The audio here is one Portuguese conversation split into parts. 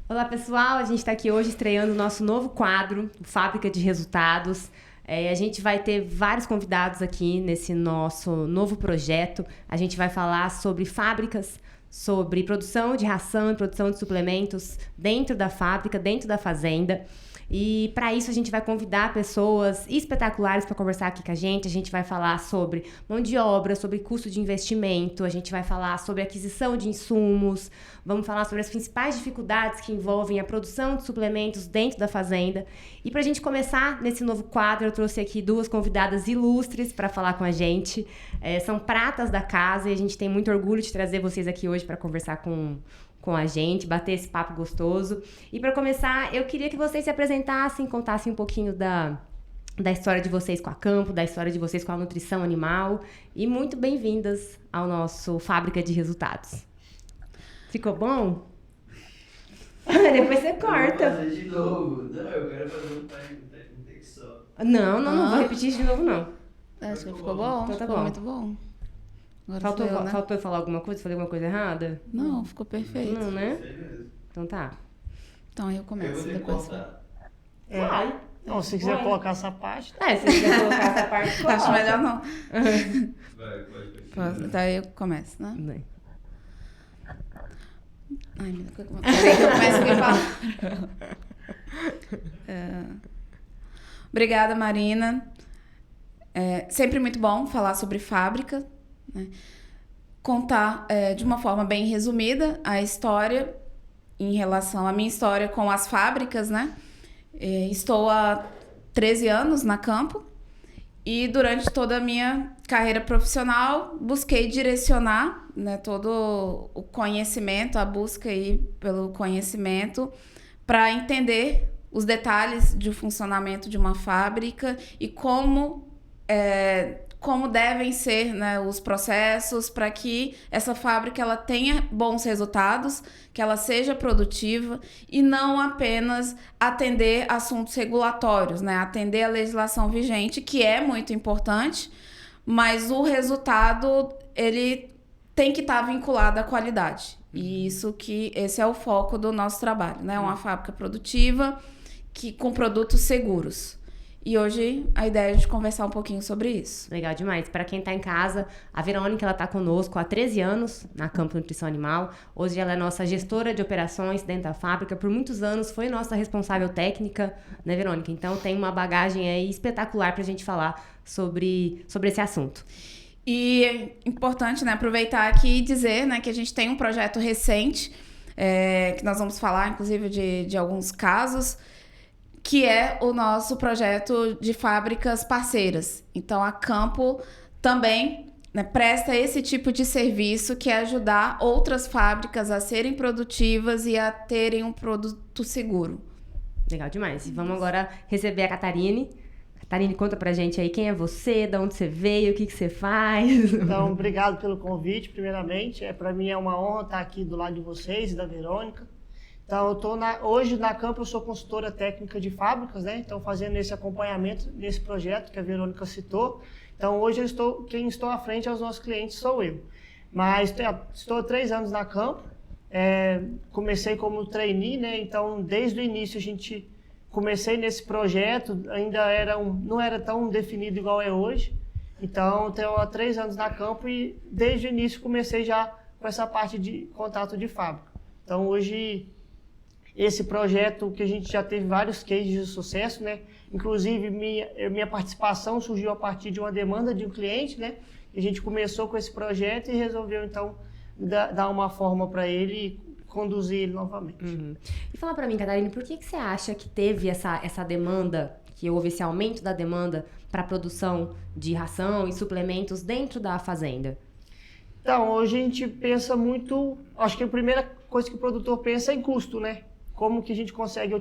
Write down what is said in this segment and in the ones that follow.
Olá, pessoal. A gente está aqui hoje estreando o nosso novo quadro, Fábrica de Resultados. A gente vai ter vários convidados aqui nesse nosso novo projeto. A gente vai falar sobre fábricas, sobre produção de ração e produção de suplementos dentro da fábrica, dentro da fazenda. E para isso a gente vai convidar pessoas espetaculares para conversar aqui com a gente. A gente vai falar sobre mão de obra, sobre custo de investimento, a gente vai falar sobre aquisição de insumos, vamos falar sobre as principais dificuldades que envolvem a produção de suplementos dentro da fazenda. E para a gente começar nesse novo quadro, eu trouxe aqui duas convidadas ilustres para falar com a gente. São pratas da casa e a gente tem muito orgulho de trazer vocês aqui hoje para conversar com a gente, bater esse papo gostoso. E para começar, eu queria que vocês se apresentassem, contassem um pouquinho da história de vocês com a Campo, da história de vocês com a nutrição animal. E muito bem-vindas ao nosso Fábrica de Resultados. Ficou bom? Depois você corta. Eu vou fazer de novo. Não, eu quero fazer um take só. Não vou repetir isso de novo, não. Acho que ficou bom. Então tá ficou bom. muito bom. Agora Faltou, sou eu, né? faltou eu falar alguma coisa? Falei alguma coisa errada? Não, ficou perfeito. Não, né? Sei mesmo. Então tá. Então eu Eu começo vou ter que depois. contar. Vai. Não, se quiser Vai. colocar essa parte. Se você quiser colocar essa parte, Acho coloca. melhor não. Vai, pode continuar. Então eu começo, né? Bem. Ai, meu Deus, peraí que eu começo a me falar. Obrigada, Marina. Sempre muito bom falar sobre fábrica, né? Contar de uma forma bem resumida a história em relação à minha história com as fábricas, né? Estou há 13 anos na Campo e durante toda a minha carreira profissional busquei direcionar, né, todo o conhecimento, a busca aí pelo conhecimento para entender os detalhes de funcionamento de uma fábrica e como devem ser, né, os processos para que essa fábrica ela tenha bons resultados, que ela seja produtiva e não apenas atender assuntos regulatórios, né, atender a legislação vigente, que é muito importante, mas o resultado ele tem que estar vinculado à qualidade. E esse é o foco do nosso trabalho, né, uma fábrica produtiva com produtos seguros. E hoje a ideia é de conversar um pouquinho sobre isso. Legal demais. Para quem está em casa, a Verônica ela está conosco há 13 anos na Campo Nutrição Animal. Hoje ela é nossa gestora de operações dentro da fábrica. Por muitos anos foi nossa responsável técnica, né, Verônica? Então tem uma bagagem aí espetacular para a gente falar sobre esse assunto. E é importante, né, aproveitar aqui e dizer, né, que a gente tem um projeto recente, que nós vamos falar, inclusive, de alguns casos, que é o nosso projeto de fábricas parceiras. Então, a Campo também, né, presta esse tipo de serviço, que é ajudar outras fábricas a serem produtivas e a terem um produto seguro. Legal demais. E vamos agora receber a Catarine. Catarine, conta pra gente aí quem é você, de onde você veio, o que você faz. Então, obrigado pelo convite, primeiramente. Para mim é uma honra estar aqui do lado de vocês e da Verônica. Então, hoje na Campo eu sou consultora técnica de fábricas, né? Então, fazendo esse acompanhamento desse projeto que a Verônica citou. Então, hoje quem estou à frente aos nossos clientes sou eu. Mas estou há 3 anos na Campo. Comecei como trainee, né? Então, desde o início comecei nesse projeto, ainda não era tão definido igual é hoje. Então, estou há 3 anos na Campo e desde o início comecei já com essa parte de contato de fábrica. Então, hoje, esse projeto que a gente já teve vários cases de sucesso, né? Inclusive, minha participação surgiu a partir de uma demanda de um cliente, né? A gente começou com esse projeto e resolveu, então, dar uma forma para ele e conduzir ele novamente. Uhum. E fala para mim, Catarina, por que você acha que teve essa demanda, que houve esse aumento da demanda para a produção de ração e suplementos dentro da fazenda? Então, hoje a gente pensa muito, acho que a primeira coisa que o produtor pensa é em custo, né? Como que a gente consegue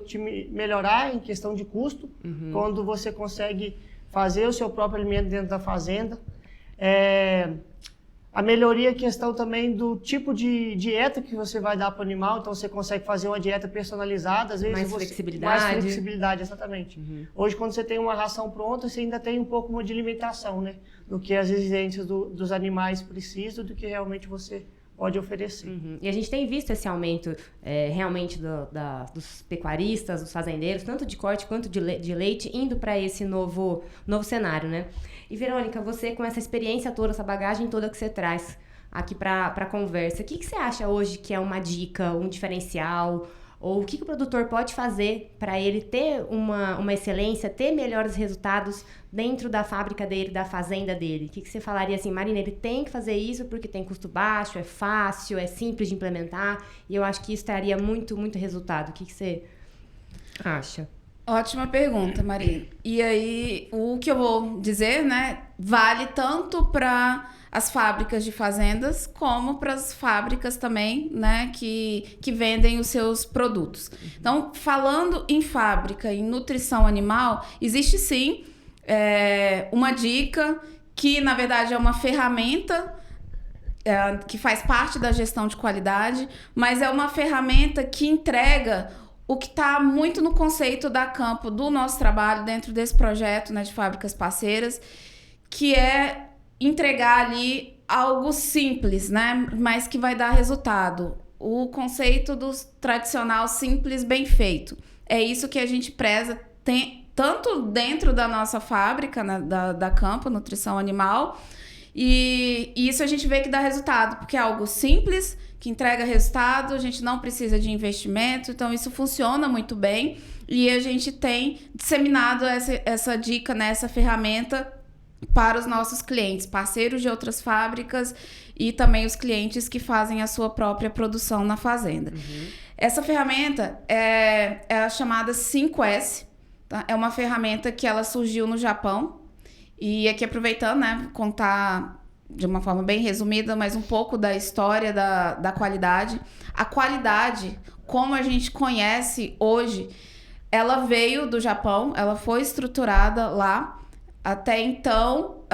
melhorar em questão de custo, quando você consegue fazer o seu próprio alimento dentro da fazenda. A melhoria é questão também do tipo de dieta que você vai dar para o animal, então você consegue fazer uma dieta personalizada, às vezes mais flexibilidade. Mais flexibilidade, exatamente. Hoje, quando você tem uma ração pronta, você ainda tem um pouco de limitação, né? Do que as exigências dos animais precisam, do que realmente você pode oferecer. E a gente tem visto esse aumento realmente dos pecuaristas, dos fazendeiros, tanto de corte quanto de leite, indo para esse novo cenário, né? E, Verônica, você com essa experiência toda, essa bagagem toda que você traz aqui para a conversa, o que você acha hoje que é uma dica, um diferencial, ou o que o produtor pode fazer para ele ter uma excelência, ter melhores resultados dentro da fábrica dele, da fazenda dele? O que você falaria assim, Marina, ele tem que fazer isso porque tem custo baixo, é fácil, é simples de implementar, e eu acho que isso traria muito, muito resultado. O que você acha? Ótima pergunta, Marina. E aí, o que eu vou dizer, né, vale tanto para as fábricas de fazendas como para as fábricas também, né, que vendem os seus produtos. Então, falando em fábrica, em nutrição animal, existe sim uma dica que, na verdade, é uma ferramenta que faz parte da gestão de qualidade, mas é uma ferramenta que entrega o que está muito no conceito da Campo, do nosso trabalho dentro desse projeto, né, de fábricas parceiras, que é entregar ali algo simples, né, mas que vai dar resultado. O conceito do tradicional simples bem feito. É isso que a gente preza, tanto dentro da nossa fábrica, né, da Campo, Nutrição Animal, e isso a gente vê que dá resultado, porque é algo simples, que entrega resultado, a gente não precisa de investimento, então isso funciona muito bem e a gente tem disseminado essa dica, né, essa ferramenta para os nossos clientes, parceiros de outras fábricas e também os clientes que fazem a sua própria produção na fazenda. Essa ferramenta é a chamada 5S, tá? É uma ferramenta que ela surgiu no Japão e aqui aproveitando, né, contar de uma forma bem resumida, mas um pouco da história da qualidade. A qualidade, como a gente conhece hoje, ela veio do Japão, ela foi estruturada lá. Até então,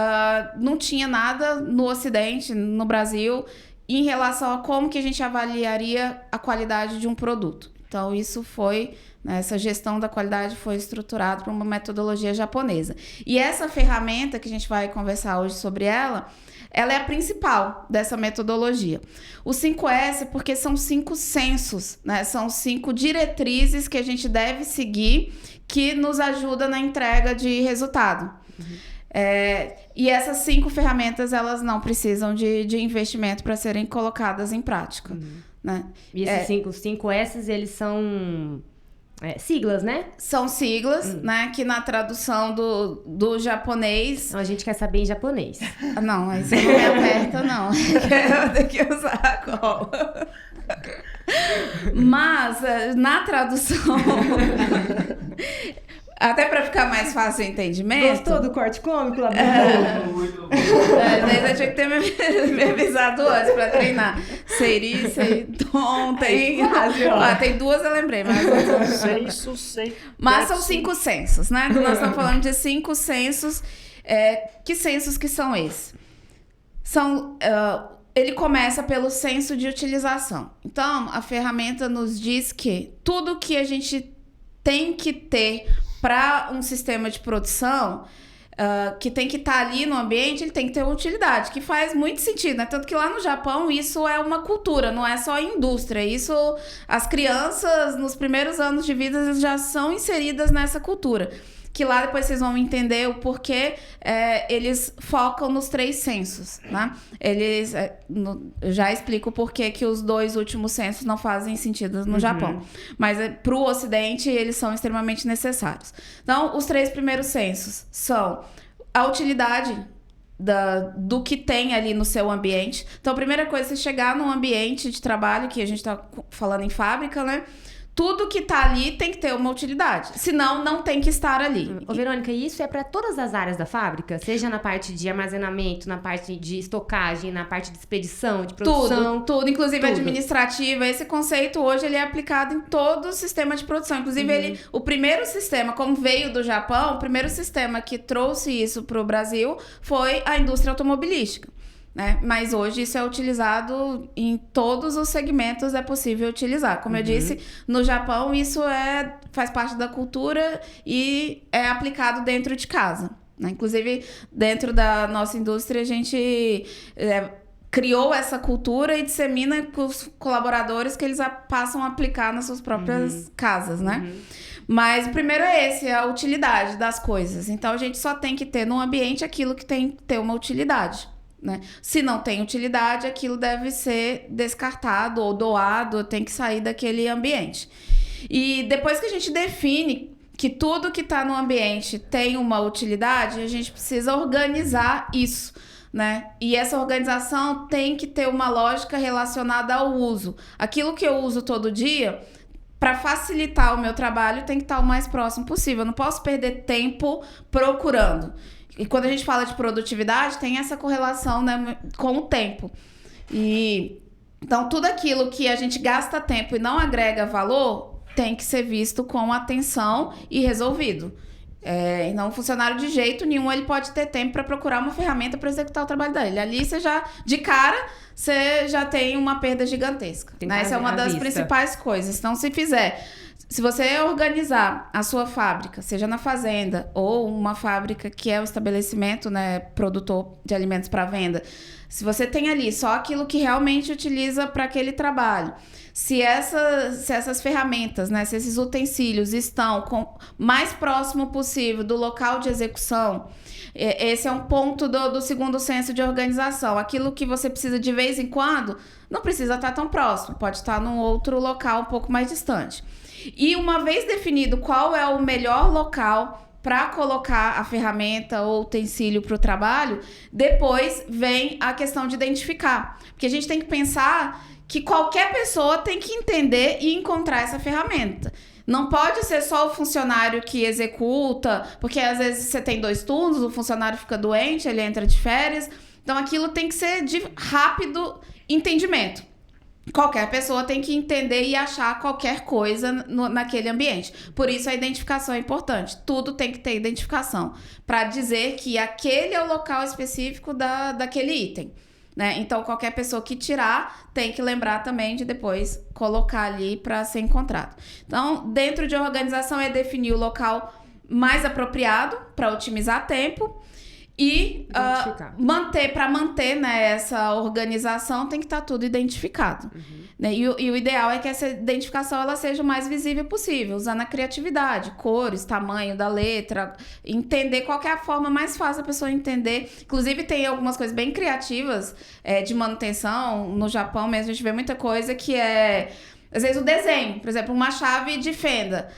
não tinha nada no Ocidente, no Brasil, em relação a como que a gente avaliaria a qualidade de um produto. Então, isso foi... Essa gestão da qualidade foi estruturada por uma metodologia japonesa. E essa ferramenta que a gente vai conversar hoje sobre ela é a principal dessa metodologia. O 5S, porque são 5 sensos, né? São 5 diretrizes que a gente deve seguir que nos ajuda na entrega de resultado. E essas 5 ferramentas, elas não precisam de investimento para serem colocadas em prática. Né? E esses 5 S's, eles são... siglas, né? São siglas, né? Que na tradução do japonês... Então, a gente quer saber em japonês. Não, aí você não me aperta, não. Eu tenho que usar a cola. Mas, na tradução... Até para ficar mais fácil o entendimento... Gostou do corte cômico lá? Muito bom. Daí eu tinha que ter me avisado antes para treinar. Seiri, Seiton, tem... Tem 2 eu lembrei, mas... Mas são 5 sensos, né? Nós estamos falando de 5 sensos. Que sensos que são esses? Ele começa pelo senso de utilização. Então, a ferramenta nos diz que tudo que a gente tem que ter para um sistema de produção, que tem que estar ali no ambiente, ele tem que ter utilidade, que faz muito sentido, né? Tanto que lá no Japão isso é uma cultura, não é só indústria. Isso, as crianças, nos primeiros anos de vida, já são inseridas nessa cultura. Que lá depois vocês vão entender o porquê eles focam nos 3 sensos, né? Eles, já explico o porquê que os 2 últimos sensos não fazem sentido no Japão. Mas para o Ocidente, eles são extremamente necessários. Então, os 3 primeiros sensos são a utilidade do que tem ali no seu ambiente. Então, a primeira coisa é você chegar num ambiente de trabalho, que a gente está falando em fábrica, né? Tudo que tá ali tem que ter uma utilidade. Senão, não tem que estar ali. Ô, Verônica, isso é para todas as áreas da fábrica? Seja na parte de armazenamento, na parte de estocagem, na parte de expedição, de produção? Tudo. Inclusive administrativa. Esse conceito hoje ele é aplicado em todo o sistema de produção. Inclusive, o primeiro sistema, como veio do Japão, o primeiro sistema que trouxe isso para o Brasil foi a indústria automobilística. Né? Mas hoje isso é utilizado em todos os segmentos, é possível utilizar. Como eu disse, no Japão isso faz parte da cultura e é aplicado dentro de casa. Né? Inclusive, dentro da nossa indústria, a gente criou essa cultura e dissemina com os colaboradores que eles passam a aplicar nas suas próprias casas, né? Mas o primeiro é esse, a utilidade das coisas. Então, a gente só tem que ter no ambiente aquilo que tem que ter uma utilidade, né? Se não tem utilidade, aquilo deve ser descartado ou doado, tem que sair daquele ambiente. E depois que a gente define que tudo que está no ambiente tem uma utilidade, a gente precisa organizar isso, né? E essa organização tem que ter uma lógica relacionada ao uso. Aquilo que eu uso todo dia, para facilitar o meu trabalho, tem que estar o mais próximo possível. Eu não posso perder tempo procurando. E quando a gente fala de produtividade, tem essa correlação, né, com o tempo. Então, tudo aquilo que a gente gasta tempo e não agrega valor tem que ser visto com atenção e resolvido. E não, um funcionário de jeito nenhum ele pode ter tempo para procurar uma ferramenta para executar o trabalho dele. Ali você já, de cara, você já tem uma perda gigantesca. Né? Essa é uma das principais coisas. Então, se você organizar a sua fábrica, seja na fazenda ou uma fábrica que é o estabelecimento, né, produtor de alimentos para venda, se você tem ali só aquilo que realmente utiliza para aquele trabalho, se essas ferramentas, né, se esses utensílios estão mais próximo possível do local de execução, esse é um ponto do segundo senso de organização. Aquilo que você precisa de vez em quando, não precisa estar tão próximo, pode estar num outro local um pouco mais distante. E uma vez definido qual é o melhor local para colocar a ferramenta ou utensílio para o trabalho, depois vem a questão de identificar. Porque a gente tem que pensar que qualquer pessoa tem que entender e encontrar essa ferramenta. Não pode ser só o funcionário que executa, porque às vezes você tem 2 turnos, o funcionário fica doente, ele entra de férias. Então aquilo tem que ser de rápido entendimento. Qualquer pessoa tem que entender e achar qualquer coisa naquele ambiente. Por isso a identificação é importante. Tudo tem que ter identificação para dizer que aquele é o local específico daquele item, né? Então, qualquer pessoa que tirar tem que lembrar também de depois colocar ali para ser encontrado. Então, dentro de organização é definir o local mais apropriado para otimizar tempo. E manter, né, essa organização tem que estar tudo identificado. Né? E o ideal é que essa identificação ela seja o mais visível possível, usando a criatividade, cores, tamanho da letra, entender qual que é a forma mais fácil da pessoa entender. Inclusive tem algumas coisas bem criativas de manutenção. No Japão mesmo a gente vê muita coisa que é, às vezes, o desenho. Por exemplo, uma chave de fenda.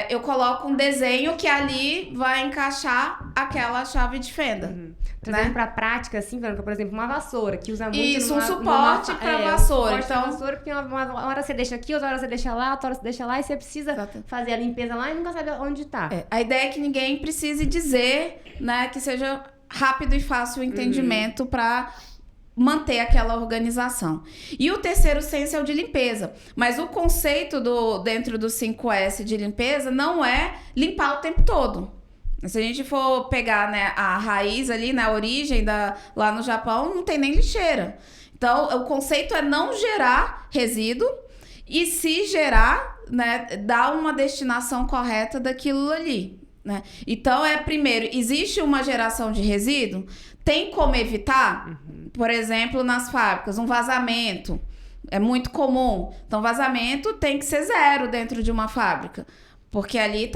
Eu coloco um desenho que ali vai encaixar aquela chave de fenda. Trazendo pra prática, assim, por exemplo, uma vassoura, que usa muito... Isso, um suporte pra vassoura. Então, vassoura, porque uma hora você deixa aqui, outra hora você deixa lá, outra hora você deixa lá, e você precisa fazer a limpeza lá e nunca sabe onde tá. A ideia é que ninguém precise dizer, né, que seja rápido e fácil o entendimento pra manter aquela organização. E o terceiro senso é o de limpeza. Mas o conceito dentro do 5S de limpeza não é limpar o tempo todo. Se a gente for pegar, né, a raiz ali, né, a origem lá no Japão, não tem nem lixeira. Então, o conceito é não gerar resíduo e, se gerar, né, dar uma destinação correta daquilo ali. Né? Então, primeiro, existe uma geração de resíduo? Tem como evitar? Por exemplo, nas fábricas, um vazamento. É muito comum. Então, vazamento tem que ser 0 dentro de uma fábrica. Porque ali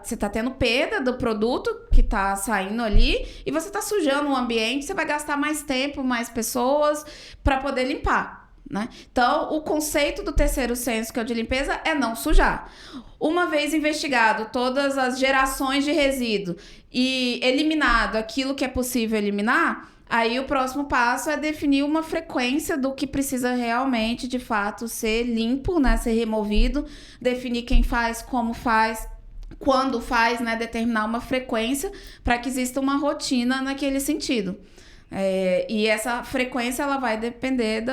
você tá tendo perda do produto que tá saindo ali e você tá sujando o ambiente, você vai gastar mais tempo, mais pessoas para poder limpar. Né? Então, o conceito do terceiro senso, que é o de limpeza, é não sujar. Uma vez investigado todas as gerações de resíduo e eliminado aquilo que é possível eliminar, aí o próximo passo é definir uma frequência do que precisa realmente, de fato, ser limpo, né? Ser removido, definir quem faz, como faz, quando faz, né? Determinar uma frequência para que exista uma rotina naquele sentido. E essa frequência ela vai depender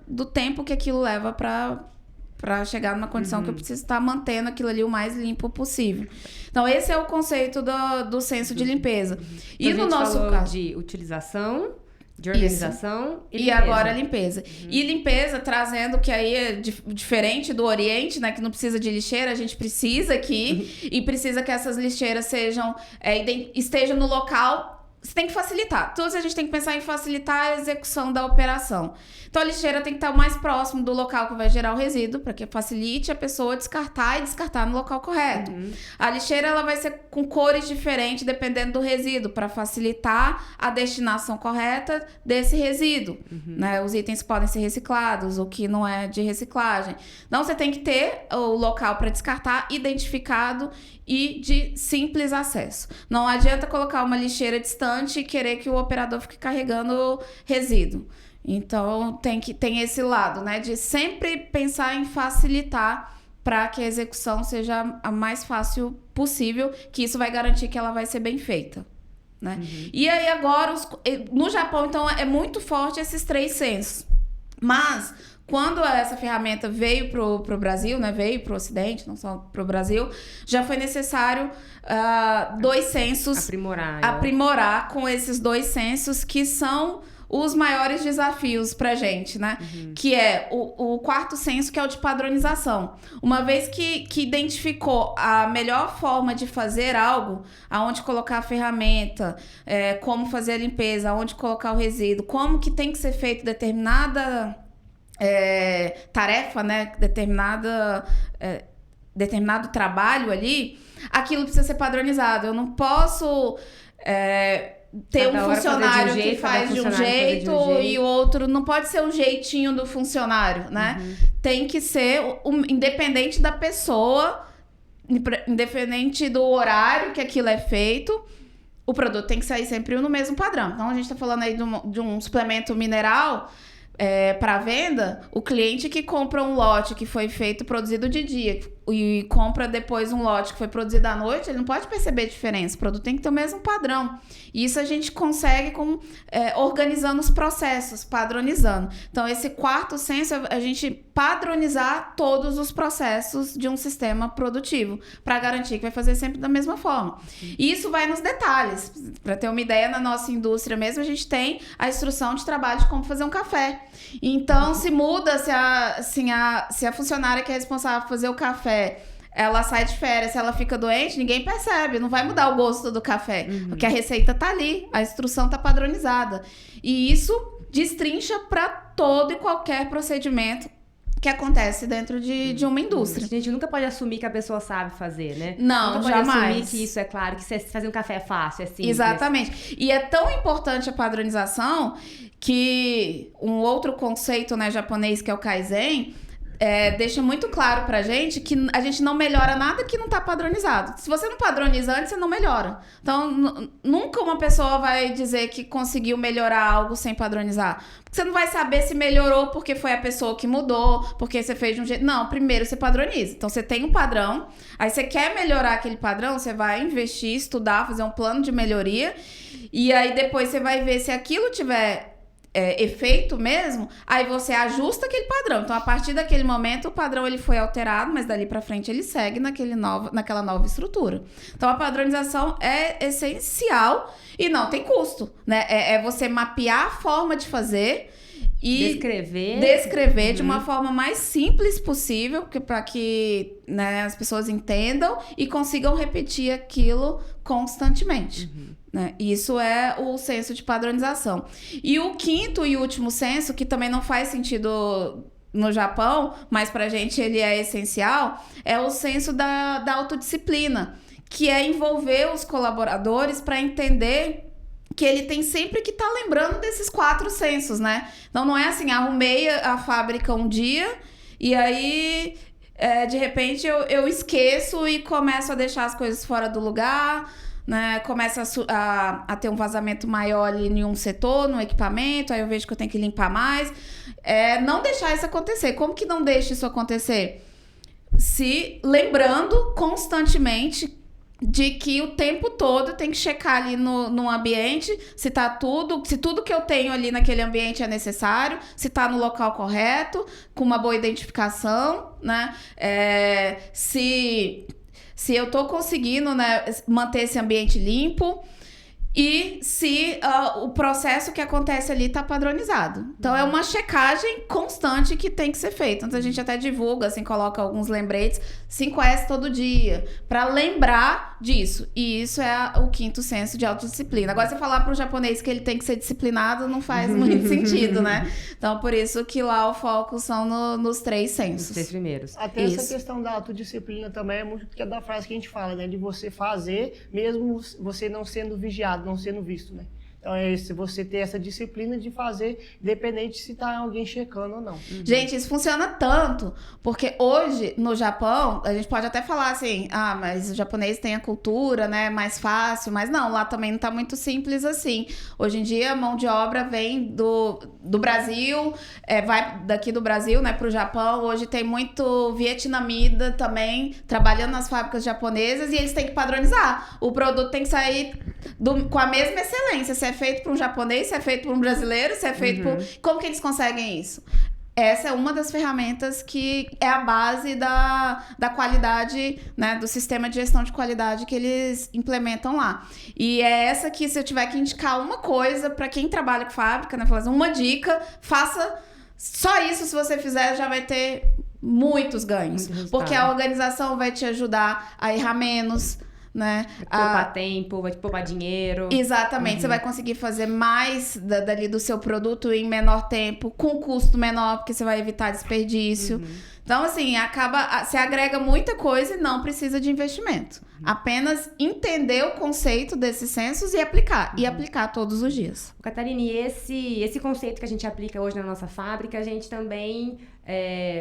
do tempo que aquilo leva para chegar numa condição que eu preciso estar mantendo aquilo ali o mais limpo possível. Então, esse é o conceito do senso de limpeza. E então, no nosso caso, de utilização, de organização e agora limpeza. E limpeza, trazendo que aí é diferente do Oriente, né? Que não precisa de lixeira, a gente precisa aqui. E precisa que essas lixeiras estejam no local você tem que facilitar. Todos a gente tem que pensar em facilitar a execução da operação. Então, a lixeira tem que estar o mais próximo do local que vai gerar o resíduo, para que facilite a pessoa descartar e descartar no local correto. A lixeira ela vai ser com cores diferentes, dependendo do resíduo, para facilitar a destinação correta desse resíduo. Né? Os itens podem ser reciclados, o que não é de reciclagem. Então, você tem que ter o local para descartar identificado e de simples acesso. Não adianta colocar uma lixeira distante e querer que o operador fique carregando resíduo. Então, tem esse lado, né? De sempre pensar em facilitar para que a execução seja a mais fácil possível, que isso vai garantir que ela vai ser bem feita. Né? E aí, agora, no Japão, então, é muito forte esses 3 sensos. Mas, quando essa ferramenta veio pro Brasil, né? Veio pro Ocidente, não só pro Brasil, já foi necessário 2 sensos... Aprimorar com esses 2 sensos que são os maiores desafios pra gente, né? Que é o 4º senso, que é o de padronização. Uma vez que identificou a melhor forma de fazer algo, aonde colocar a ferramenta, como fazer a limpeza, aonde colocar o resíduo, como que tem que ser feito determinada tarefa, né? Determinado trabalho ali, aquilo precisa ser padronizado. Eu não posso... ter um funcionário que faz de um jeito e o outro não pode ser um jeitinho do funcionário, né? Tem que ser independente da pessoa, independente do horário que aquilo é feito, o produto tem que sair sempre no mesmo padrão. Então, a gente tá falando aí de um suplemento mineral para venda, o cliente que compra um lote que foi produzido de dia e compra depois um lote que foi produzido à noite, ele não pode perceber diferença. O produto tem que ter o mesmo padrão. E isso a gente consegue organizando os processos, padronizando. Então, esse 4º senso é a gente padronizar todos os processos de um sistema produtivo, para garantir que vai fazer sempre da mesma forma. E isso vai nos detalhes. Para ter uma ideia, na nossa indústria mesmo, a gente tem a instrução de trabalho de como fazer um café. Então, se muda, se a funcionária que é responsável por fazer o café, ela sai de férias, se ela fica doente, ninguém percebe, não vai mudar o gosto do café, porque a receita tá ali, a instrução tá padronizada. E isso destrincha para todo e qualquer procedimento que acontece dentro de uma indústria. A gente nunca pode assumir que a pessoa sabe fazer, né? Não, nunca jamais. Pode assumir que isso é claro, que fazer um café é fácil, é simples. Exatamente. E é tão importante a padronização que um outro conceito, né, japonês, que é o Kaizen, deixa muito claro pra gente que a gente não melhora nada que não tá padronizado. Se você não padroniza antes, você não melhora. Então, nunca uma pessoa vai dizer que conseguiu melhorar algo sem padronizar. Porque você não vai saber se melhorou porque foi a pessoa que mudou, porque você fez de um jeito... Não, primeiro você padroniza. Então, você tem um padrão, aí você quer melhorar aquele padrão, você vai investir, estudar, fazer um plano de melhoria, e aí depois você vai ver se aquilo tiver... efeito mesmo, aí você ajusta aquele padrão. Então, a partir daquele momento, o padrão ele foi alterado, mas dali pra frente ele segue naquela nova estrutura. Então, a padronização é essencial e não tem custo, né? É você mapear a forma de fazer e descrever de uma forma mais simples possível, para que né, as pessoas entendam e consigam repetir aquilo constantemente. Né? Isso é o senso de padronização. E o 5º e último senso, que também não faz sentido no Japão, mas pra gente ele é essencial, é o senso da autodisciplina, que é envolver os colaboradores para entender que ele tem sempre que estar lembrando desses 4 sensos, né? Então não é assim, arrumei a fábrica um dia e aí de repente eu esqueço e começo a deixar as coisas fora do lugar, né? Começa a ter um vazamento maior ali em um setor, no equipamento, aí eu vejo que eu tenho que limpar mais. Não deixar isso acontecer. Como que não deixa isso acontecer? Se lembrando constantemente de que o tempo todo tem que checar ali no ambiente se tudo que eu tenho ali naquele ambiente é necessário, se tá no local correto, com uma boa identificação, né? Se eu tô conseguindo, né, manter esse ambiente limpo e se o processo que acontece ali tá padronizado. Então, é uma checagem constante que tem que ser feita. Então, a gente até divulga, assim, coloca alguns lembretes, 5S todo dia, para lembrar precisar disso. E isso é o quinto senso de autodisciplina. Agora, você falar para o japonês que ele tem que ser disciplinado não faz muito sentido, né? Então, por isso que lá o foco são nos 3 sensos. Os 3 primeiros. Até essa questão da autodisciplina também é muito que é da frase que a gente fala, né? De você fazer, mesmo você não sendo vigiado, não sendo visto, né? Então, se você ter essa disciplina de fazer, independente se tá alguém checando ou não. Gente, isso funciona tanto, porque hoje, no Japão, a gente pode até falar assim, mas o japonês tem a cultura, né, mais fácil, mas não, lá também não tá muito simples assim. Hoje em dia, a mão de obra vem do Brasil, vai daqui do Brasil, né, pro Japão. Hoje tem muito vietnamita também, trabalhando nas fábricas japonesas, e eles têm que padronizar. O produto tem que sair com a mesma excelência, se é feito por um japonês, se é feito por um brasileiro, se é feito por... Como que eles conseguem isso? Essa é uma das ferramentas que é a base da qualidade, né, do sistema de gestão de qualidade que eles implementam lá. E é essa que, se eu tiver que indicar uma coisa para quem trabalha com fábrica, né, falar assim, uma dica, faça só isso. Se você fizer, já vai ter muitos ganhos. Porque a organização vai te ajudar a errar menos, né? Vai te poupar tempo, vai te poupar dinheiro. Exatamente, você vai conseguir fazer mais dali do seu produto em menor tempo, com custo menor, porque você vai evitar desperdício. Então, assim, se agrega muita coisa e não precisa de investimento. Apenas entender o conceito desses censos e aplicar. E aplicar todos os dias. Catarine, esse conceito que a gente aplica hoje na nossa fábrica, a gente também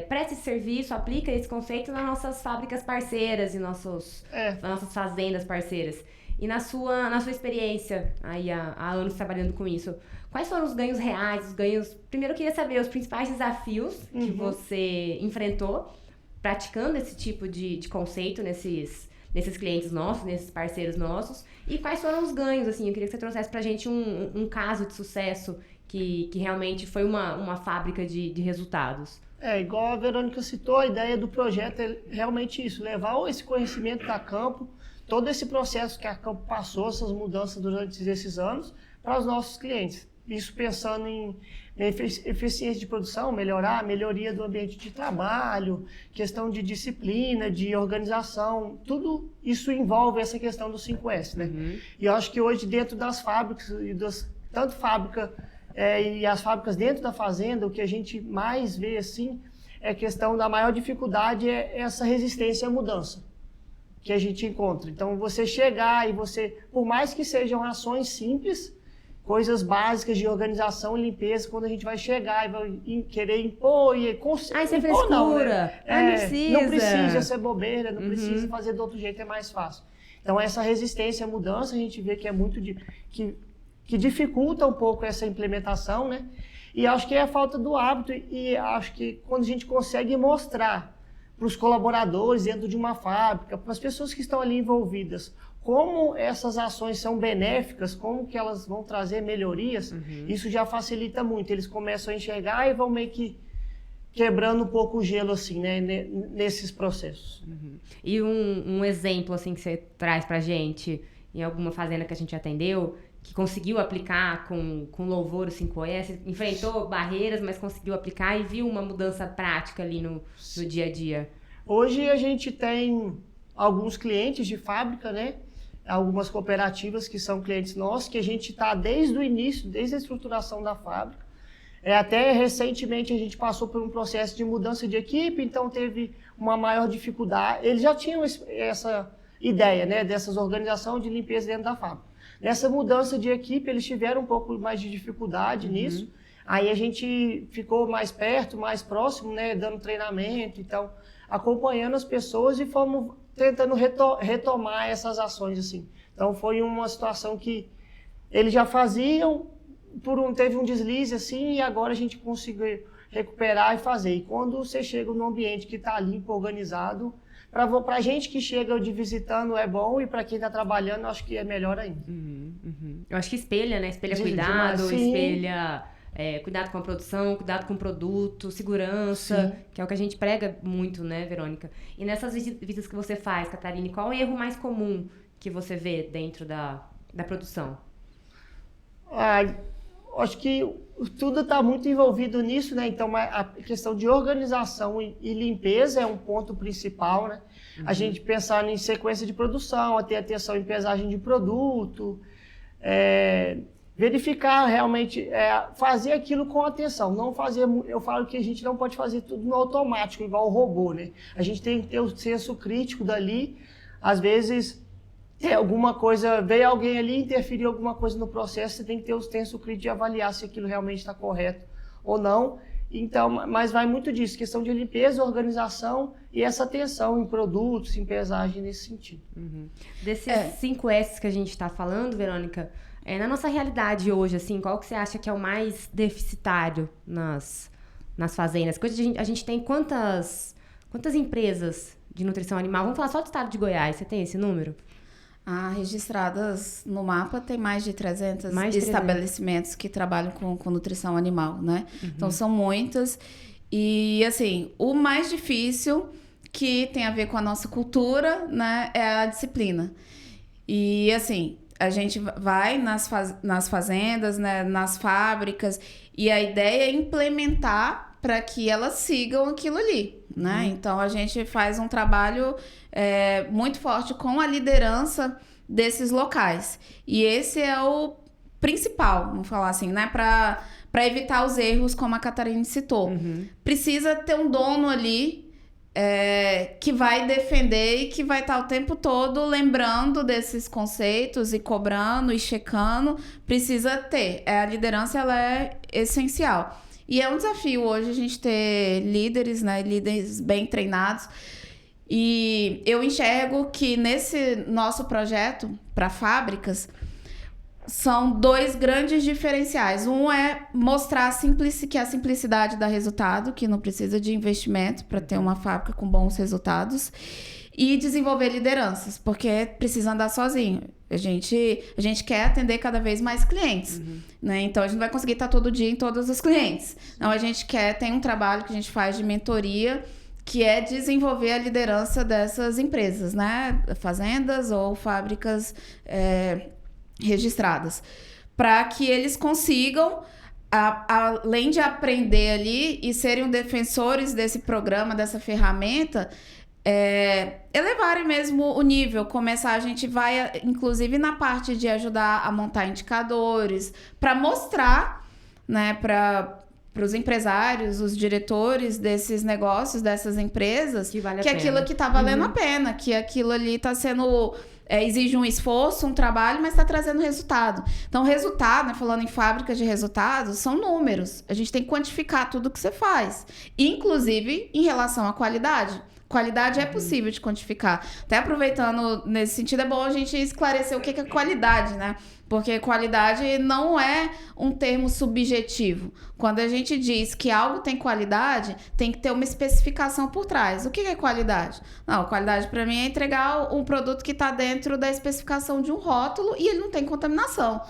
presta esse serviço, aplica esse conceito nas nossas fábricas parceiras e nas nossas fazendas parceiras. E na sua experiência, aí há anos trabalhando com isso, quais foram os ganhos reais, Primeiro eu queria saber os principais desafios que você enfrentou praticando esse tipo de conceito nesses clientes nossos, nesses parceiros nossos, e quais foram os ganhos, assim, eu queria que você trouxesse pra gente um caso de sucesso que realmente foi uma fábrica de resultados. Igual a Verônica citou, a ideia do projeto é realmente isso, levar esse conhecimento da Campo, todo esse processo que a Campo passou, essas mudanças durante esses anos, para os nossos clientes. Isso pensando em eficiência de produção, melhoria do ambiente de trabalho, questão de disciplina, de organização, tudo isso envolve essa questão do 5S, né? E eu acho que hoje dentro das fábricas, tanto fábrica e as fábricas dentro da fazenda, o que a gente mais vê assim, é a questão da maior dificuldade é essa resistência à mudança que a gente encontra. Então você chegar e por mais que sejam ações simples, coisas básicas de organização e limpeza, quando a gente vai chegar e vai querer impor e isso é frescura. Não, né? Não precisa. Não precisa ser bobeira, não precisa fazer do outro jeito, é mais fácil. Então essa resistência à mudança, a gente vê que é muito que dificulta um pouco essa implementação, né? E acho que é a falta do hábito, e acho que quando a gente consegue mostrar para os colaboradores dentro de uma fábrica, para as pessoas que estão ali envolvidas, como essas ações são benéficas, como que elas vão trazer melhorias, isso já facilita muito. Eles começam a enxergar e vão meio que quebrando um pouco o gelo, assim, né, nesses processos. E um exemplo, assim, que você traz pra gente, em alguma fazenda que a gente atendeu, que conseguiu aplicar com louvor o 5S, enfrentou barreiras, mas conseguiu aplicar e viu uma mudança prática ali no dia a dia? Hoje a gente tem alguns clientes de fábrica, né? Algumas cooperativas que são clientes nossos, que a gente está desde o início, desde a estruturação da fábrica. Até recentemente a gente passou por um processo de mudança de equipe, então teve uma maior dificuldade. Eles já tinham essa ideia, né, dessas organizações de limpeza dentro da fábrica. Nessa mudança de equipe, eles tiveram um pouco mais de dificuldade nisso. Aí a gente ficou mais perto, mais próximo, né, dando treinamento, então, acompanhando as pessoas e fomos tentando retomar essas ações, assim. Então, foi uma situação que eles já faziam, teve um deslize, assim, e agora a gente conseguiu recuperar e fazer. E quando você chega num ambiente que está limpo, organizado, para a gente que chega de visitando é bom, e para quem está trabalhando, eu acho que é melhor ainda. Eu acho que espelha, né? Espelha cuidado, espelha cuidado com a produção, cuidado com o produto, segurança, que é o que a gente prega muito, né, Verônica? E nessas visitas que você faz, Catarine, qual é o erro mais comum que você vê dentro da produção? acho que tudo está muito envolvido nisso, né? Então, a questão de organização e limpeza é um ponto principal, né? A gente pensar em sequência de produção, ter atenção em pesagem de produto, verificar realmente, fazer aquilo com atenção, não fazer, eu falo que a gente não pode fazer tudo no automático, igual o robô, né? A gente tem que ter o senso crítico dali, às vezes alguma coisa, veio alguém ali interferir alguma coisa no processo, você tem que ter o senso crítico de avaliar se aquilo realmente está correto ou não. Então, mas vai muito disso, questão de limpeza, organização e essa atenção em produtos, em pesagem nesse sentido. Desses 5 S's que a gente está falando, Verônica, na nossa realidade hoje, assim, qual que você acha que é o mais deficitário nas fazendas? A gente tem quantas empresas de nutrição animal? Vamos falar só do estado de Goiás, você tem esse número? Registradas no mapa tem mais de 300 estabelecimentos que trabalham com nutrição animal, né? Então, são muitas. E, assim, o mais difícil, que tem a ver com a nossa cultura, né, é a disciplina. E, assim, a gente vai nas fazendas, né, nas fábricas, e a ideia é implementar para que elas sigam aquilo ali, né? Então, a gente faz um trabalho muito forte com a liderança desses locais. E esse é o principal, vamos falar assim, né? Para evitar os erros, como a Catarina citou. Precisa ter um dono ali que vai defender e que vai estar o tempo todo lembrando desses conceitos e cobrando e checando. Precisa ter. A liderança, ela é essencial. E é um desafio hoje a gente ter líderes, né? Líderes bem treinados. E eu enxergo que nesse nosso projeto para fábricas são 2 grandes diferenciais. Um é mostrar que a simplicidade dá resultado, que não precisa de investimento para ter uma fábrica com bons resultados. E desenvolver lideranças, porque precisa andar sozinho. A gente quer atender cada vez mais clientes, né? Então, a gente não vai conseguir estar todo dia em todos os clientes. Então, a gente tem um trabalho que a gente faz de mentoria, que é desenvolver a liderança dessas empresas, né? Fazendas ou fábricas registradas. Para que eles consigam, além de aprender ali e serem defensores desse programa, dessa ferramenta, elevarem mesmo o nível, a gente vai, inclusive, na parte de ajudar a montar indicadores, para mostrar, né, para os empresários, os diretores desses negócios, dessas empresas, que aquilo que está valendo a pena, que aquilo ali está sendo... exige um esforço, um trabalho, mas está trazendo resultado. Então, resultado, né, falando em fábricas de resultados, são números. A gente tem que quantificar tudo que você faz, inclusive em relação à qualidade. Qualidade é possível de quantificar. Até aproveitando nesse sentido, é bom a gente esclarecer o que é qualidade, né? Porque qualidade não é um termo subjetivo. Quando a gente diz que algo tem qualidade, tem que ter uma especificação por trás. O que é qualidade? Não, qualidade para mim é entregar um produto que está dentro da especificação de um rótulo e ele não tem contaminação.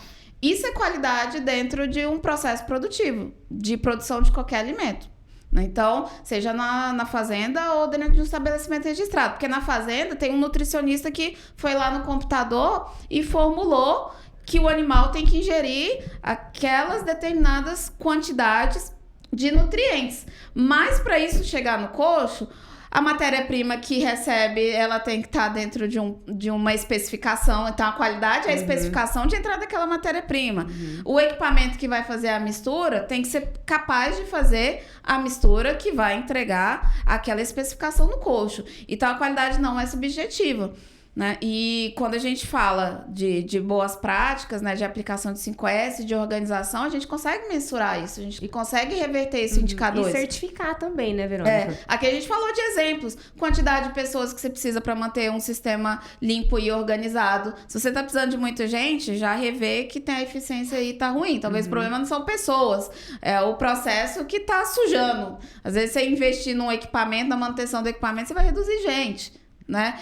Isso é qualidade dentro de um processo produtivo, de produção de qualquer alimento. Então, seja na fazenda ou dentro de um estabelecimento registrado. Porque na fazenda tem um nutricionista que foi lá no computador e formulou que o animal tem que ingerir aquelas determinadas quantidades de nutrientes. Mas para isso chegar no coxo, a matéria-prima que recebe, ela tem que estar dentro de uma especificação. Então, a qualidade é a especificação de entrada daquela matéria-prima. O equipamento que vai fazer a mistura tem que ser capaz de fazer a mistura que vai entregar aquela especificação no coxo. Então, a qualidade não é subjetiva, né? E quando a gente fala de boas práticas, né, de aplicação de 5S, de organização, a gente consegue mensurar isso, a gente consegue reverter esse indicador. E certificar também, né, Verônica? Aqui a gente falou de exemplos, quantidade de pessoas que você precisa para manter um sistema limpo e organizado. Se você tá precisando de muita gente, já revê que tem a eficiência aí tá ruim. Talvez o problema não são pessoas, é o processo que tá sujando. Às vezes você investir num equipamento, na manutenção do equipamento, você vai reduzir gente, né?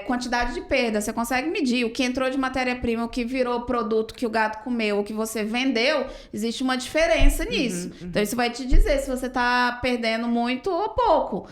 Quantidade de perda, você consegue medir o que entrou de matéria-prima, o que virou produto que o gato comeu, o que você vendeu, existe uma diferença nisso. Então isso vai te dizer se você tá perdendo muito ou pouco.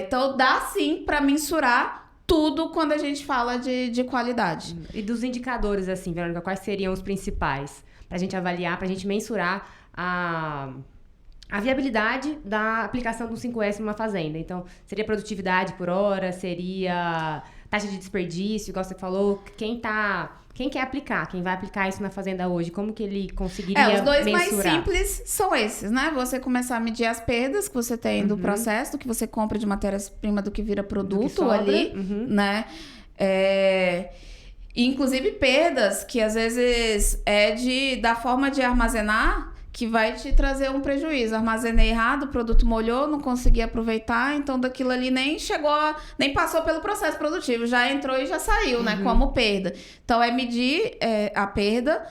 Então dá sim para mensurar tudo quando a gente fala de qualidade. E dos indicadores, assim, Verônica, quais seriam os principais? pra gente avaliar, pra gente mensurar a viabilidade da aplicação do 5S numa fazenda. Então, seria produtividade por hora, seria taxa de desperdício, igual você falou, quem quer aplicar, quem vai aplicar isso na fazenda hoje, como que ele conseguiria Os dois mensurar? mais simples são esses, né? Você começar a medir as perdas que você tem do processo, do que você compra de matéria-prima, do que vira produto ali, né? Inclusive perdas que às vezes da forma de armazenar que vai te trazer um prejuízo. Armazenei errado, o produto molhou, não consegui aproveitar, então daquilo ali nem nem passou pelo processo produtivo, já entrou e já saiu, né? Como perda. Então é medir a perda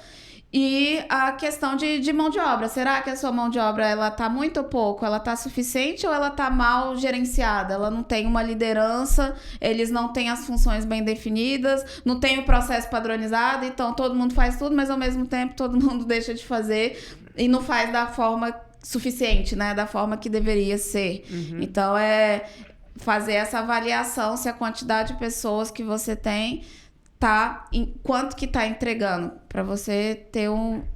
e a questão de mão de obra. Será que a sua mão de obra ela tá muito ou pouco? Ela tá suficiente ou ela tá mal gerenciada? Ela não tem uma liderança, eles não têm as funções bem definidas, não tem o processo padronizado, então todo mundo faz tudo, mas ao mesmo tempo todo mundo deixa de fazer e não faz da forma suficiente, né? Da forma que deveria ser. Então, fazer essa avaliação se a quantidade de pessoas que você tem quanto que tá entregando, para você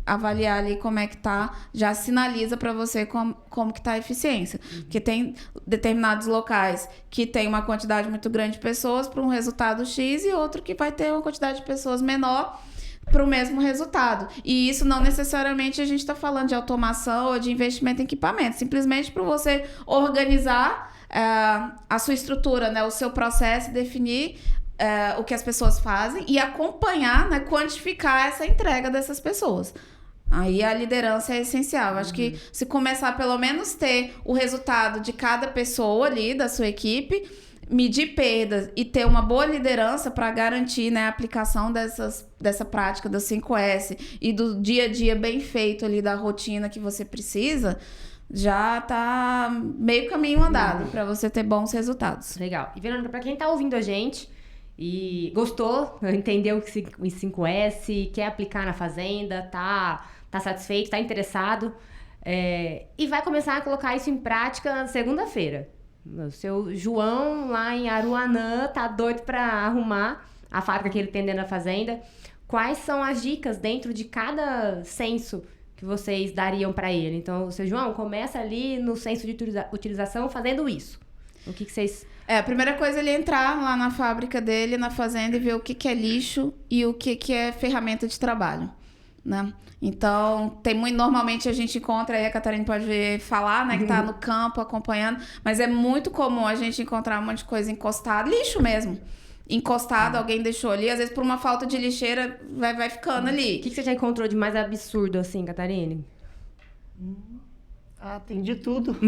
avaliar ali como é que tá, já sinaliza para você como que tá a eficiência. Porque tem determinados locais que tem uma quantidade muito grande de pessoas para um resultado X e outro que vai ter uma quantidade de pessoas menor para o mesmo resultado. E isso não necessariamente a gente está falando de automação ou de investimento em equipamento, simplesmente para você organizar a sua estrutura, né, o seu processo, definir o que as pessoas fazem e acompanhar, né, quantificar essa entrega dessas pessoas. Aí a liderança é essencial. Acho que se começar pelo menos ter o resultado de cada pessoa ali da sua equipe, medir perdas e ter uma boa liderança para garantir, né, a aplicação dessa prática do 5S e do dia a dia bem feito ali da rotina que você precisa, já tá meio caminho andado para você ter bons resultados. Legal. E Verônica, para quem tá ouvindo a gente e gostou, entendeu o 5S, quer aplicar na fazenda, tá satisfeito, tá interessado, e vai começar a colocar isso em prática na segunda-feira. O seu João, lá em Aruanã, tá doido para arrumar a fábrica que ele tem dentro da fazenda. Quais são as dicas dentro de cada censo que vocês dariam para ele? Então, o seu João, começa ali no censo de utilização fazendo isso. O que vocês... A primeira coisa é ele entrar lá na fábrica dele, na fazenda, e ver o que é lixo e o que é ferramenta de trabalho, né? Então, normalmente a gente encontra, aí a Catarina pode falar, né, que tá no campo acompanhando, mas é muito comum a gente encontrar um monte de coisa encostada, lixo mesmo, encostado, alguém deixou ali, às vezes por uma falta de lixeira vai ficando ali. O que você já encontrou de mais absurdo assim, Catarina? Tem de tudo.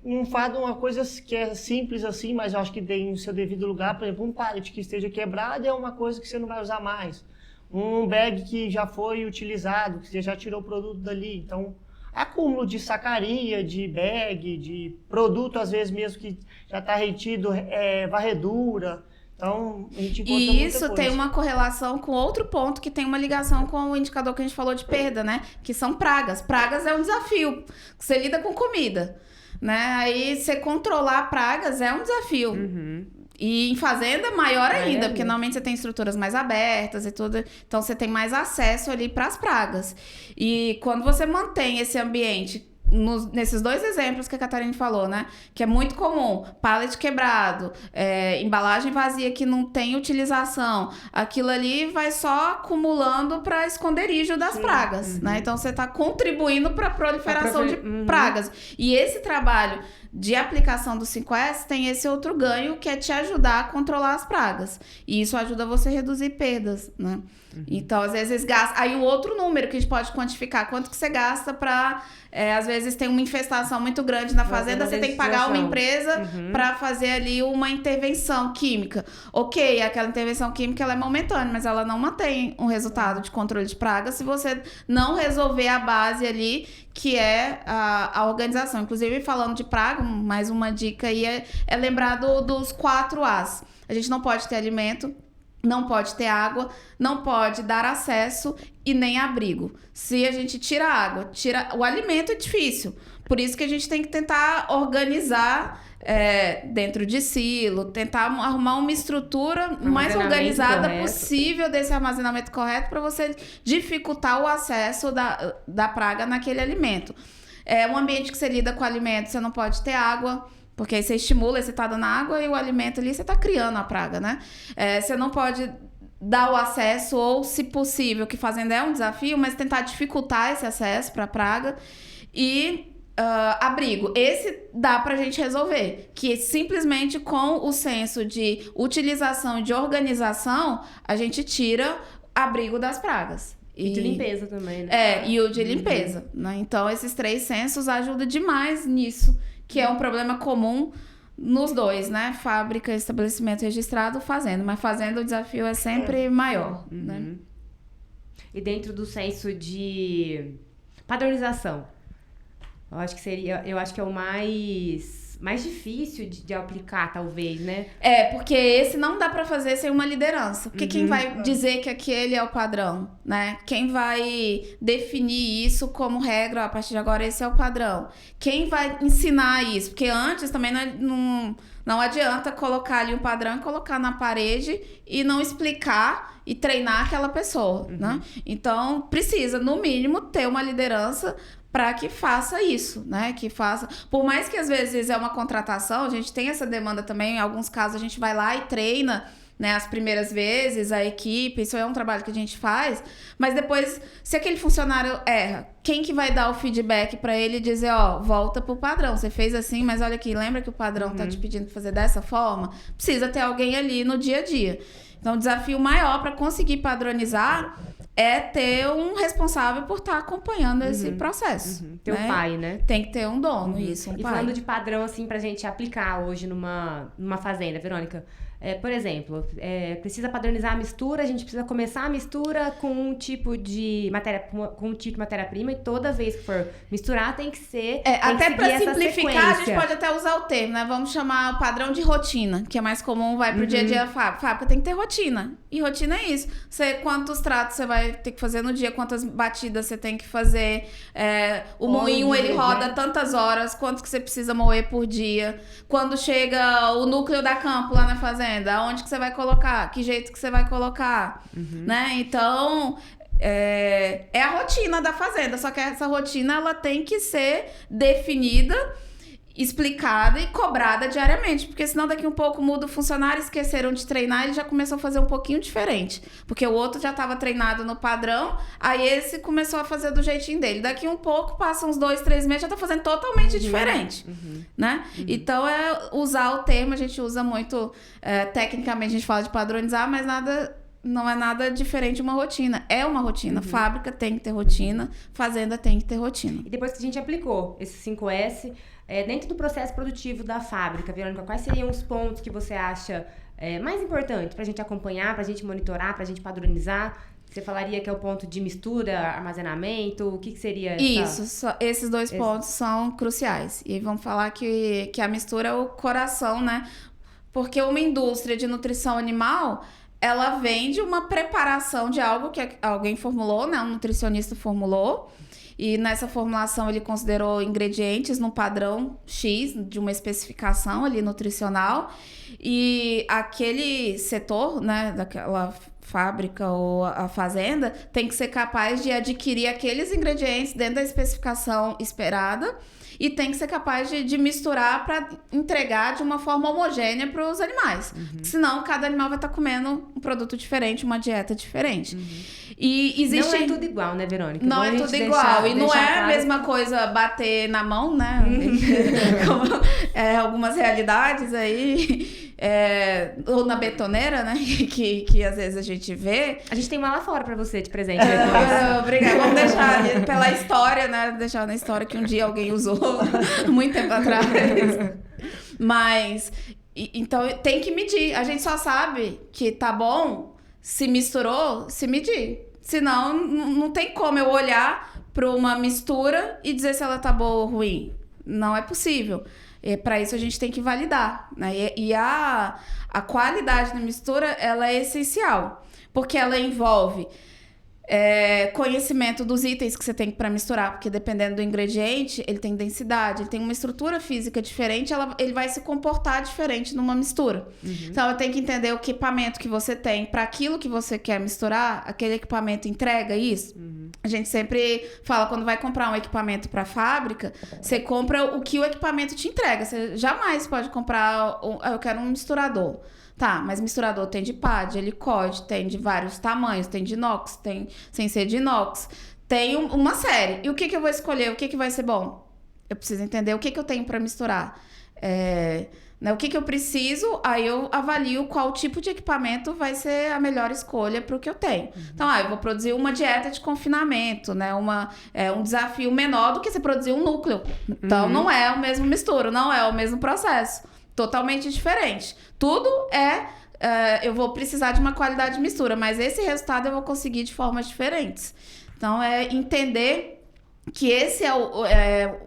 Uma coisa que é simples assim, mas eu acho que tem o seu devido lugar. Por exemplo, um pallet que esteja quebrado é uma coisa que você não vai usar mais. Um bag que já foi utilizado, que você já tirou o produto dali. Então, acúmulo de sacaria, de bag, de produto, às vezes mesmo que já está retido, varredura. Então, a gente encontra e isso tem uma correlação com outro ponto que tem uma ligação com o indicador que a gente falou de perda, né? Que são pragas. Pragas é um desafio. Você lida com comida, né? Aí, você controlar pragas é um desafio. E em fazenda, maior ainda, porque normalmente você tem estruturas mais abertas e tudo, então você tem mais acesso ali para as pragas. E quando você mantém esse ambiente, nesses dois exemplos que a Catarina falou, né, que é muito comum, pallet quebrado, embalagem vazia que não tem utilização, aquilo ali vai só acumulando para esconderijo das pragas, né? Então você está contribuindo para a proliferação de pragas. E esse trabalho de aplicação do 5S tem esse outro ganho, que é te ajudar a controlar as pragas. E isso ajuda você a reduzir perdas, né? Então, às vezes, gasta... Aí, o outro número que a gente pode quantificar, quanto que você gasta para... às vezes, tem uma infestação muito grande na fazenda, você tem que pagar uma empresa para fazer ali uma intervenção química. Ok, aquela intervenção química ela é momentânea, mas ela não mantém um resultado de controle de pragas se você não resolver a base ali, que é a organização. Inclusive, falando de praga, mais uma dica aí é lembrar dos 4 As. A gente não pode ter alimento, não pode ter água, não pode dar acesso e nem abrigo. Se a gente tira a água, tira o alimento, é difícil, Por isso que a gente tem que tentar organizar dentro de silo, tentar arrumar uma estrutura mais organizada possível desse armazenamento correto para você dificultar o acesso da praga naquele alimento. Um ambiente que você lida com o alimento, você não pode ter água, porque aí você estimula, você tá dando água e o alimento ali, você tá criando a praga, né? Você não pode dar o acesso, ou se possível, que fazenda é um desafio, mas tentar dificultar esse acesso para a praga. E abrigo, esse dá pra gente resolver, que simplesmente com o senso de utilização e de organização, a gente tira abrigo das pragas. E de limpeza também, né? E o de limpeza, né? Então, esses 3 sensos ajudam demais nisso, que é um problema comum nos dois, né? Fábrica, estabelecimento registrado, fazenda. Mas fazenda, o desafio é sempre maior, né? E dentro do senso de padronização, eu acho que é o mais difícil de aplicar, talvez, né? Porque esse não dá pra fazer sem uma liderança. Porque quem vai dizer que aquele é o padrão, né? Quem vai definir isso como regra, a partir de agora esse é o padrão? Quem vai ensinar isso? Porque antes também não adianta colocar ali um padrão e colocar na parede e não explicar e treinar aquela pessoa, né? Então, precisa, no mínimo, ter uma liderança para que faça isso, né? Que faça. Por mais que às vezes é uma contratação, a gente tem essa demanda também. Em alguns casos a gente vai lá e treina, né, as primeiras vezes, a equipe, isso é um trabalho que a gente faz, mas depois, se aquele funcionário erra, quem que vai dar o feedback para ele e dizer, volta pro padrão, você fez assim, mas olha aqui, lembra que o padrão tá te pedindo pra fazer dessa forma? Precisa ter alguém ali no dia a dia. Então, o desafio maior para conseguir padronizar é ter um responsável por estar acompanhando esse processo. Ter um pai, né? Tem que ter um dono, isso, um pai. E falando de padrão, assim, pra gente aplicar hoje numa fazenda, Verônica, por exemplo, precisa padronizar a mistura, a gente precisa começar a mistura com um tipo de matéria-prima, e toda vez que for misturar tem que ser. Até para simplificar, a gente pode até usar o termo, né? Vamos chamar o padrão de rotina, que é mais comum, vai pro dia a dia da fábrica. Fábrica tem que ter rotina. E rotina é isso. Quantos tratos você vai ter que fazer no dia, quantas batidas você tem que fazer. O moinho, ele roda tantas horas, quantos que você precisa moer por dia. Quando chega o núcleo da campo lá na fazenda, aonde que você vai colocar, que jeito que você vai colocar, né? Então, é a rotina da fazenda, só que essa rotina ela tem que ser definida, explicada e cobrada diariamente, porque senão daqui um pouco muda o funcionário, esqueceram de treinar, ele já começou a fazer um pouquinho diferente, porque o outro já estava treinado no padrão, aí esse começou a fazer do jeitinho dele, daqui um pouco, passa uns 2, 3 meses, já tá fazendo totalmente diferente, né? Então, usar o termo, a gente usa muito, tecnicamente a gente fala de padronizar, mas não é nada diferente de uma rotina. É uma rotina. Fábrica tem que ter rotina, fazenda tem que ter rotina. E depois que a gente aplicou esse 5S, dentro do processo produtivo da fábrica, Verônica, quais seriam os pontos que você acha mais importantes pra gente acompanhar, pra gente monitorar, pra gente padronizar? Você falaria que é o ponto de mistura, armazenamento? O que seria essa? Isso, esses 2 pontos são cruciais. E vamos falar que a mistura é o coração, né? Porque uma indústria de nutrição animal, ela vende uma preparação de algo que alguém formulou, né? Um nutricionista formulou. E nessa formulação ele considerou ingredientes num padrão X, de uma especificação ali nutricional. E aquele setor, né, daquela fábrica ou a fazenda, tem que ser capaz de adquirir aqueles ingredientes dentro da especificação esperada. E tem que ser capaz de misturar para entregar de uma forma homogênea para os animais. Senão, cada animal vai estar comendo um produto diferente, uma dieta diferente. E existe... Não é tudo igual, né, Verônica? Não é tudo igual. E não é a mesma coisa bater na mão, né? Como, algumas realidades aí... ou na betoneira, né? Que às vezes a gente vê. A gente tem uma lá fora pra você de presente depois. Obrigada. Vamos deixar ali pela história, né? Deixar na história que um dia alguém usou muito tempo atrás. Mas, então tem que medir. A gente só sabe que tá bom se misturou, se medir. Senão, não tem como eu olhar pra uma mistura e dizer se ela tá boa ou ruim. Não é possível. Para isso a gente tem que validar, né? E a qualidade da mistura, ela é essencial, porque ela envolve Conhecimento dos itens que você tem para misturar, porque dependendo do ingrediente, ele tem densidade, ele tem uma estrutura física diferente, ele vai se comportar diferente numa mistura. Então, eu tenho que entender o equipamento que você tem para aquilo que você quer misturar, aquele equipamento entrega isso. A gente sempre fala, quando vai comprar um equipamento para fábrica, você compra o que o equipamento te entrega. Você jamais pode comprar, eu quero um misturador. Tá, mas misturador tem de pá, de helicóide, tem de vários tamanhos, tem de inox, tem sem ser de inox. Tem uma série. E o que eu vou escolher? O que vai ser bom? Eu preciso entender o que eu tenho para misturar. O que eu preciso, aí eu avalio qual tipo de equipamento vai ser a melhor escolha para o que eu tenho. Então, eu vou produzir uma dieta de confinamento, né? Um desafio menor do que você produzir um núcleo. Então, não é o mesmo mistura, não é o mesmo processo. Totalmente diferente. Tudo eu vou precisar de uma qualidade de mistura, mas esse resultado eu vou conseguir de formas diferentes. Então, entender que esse é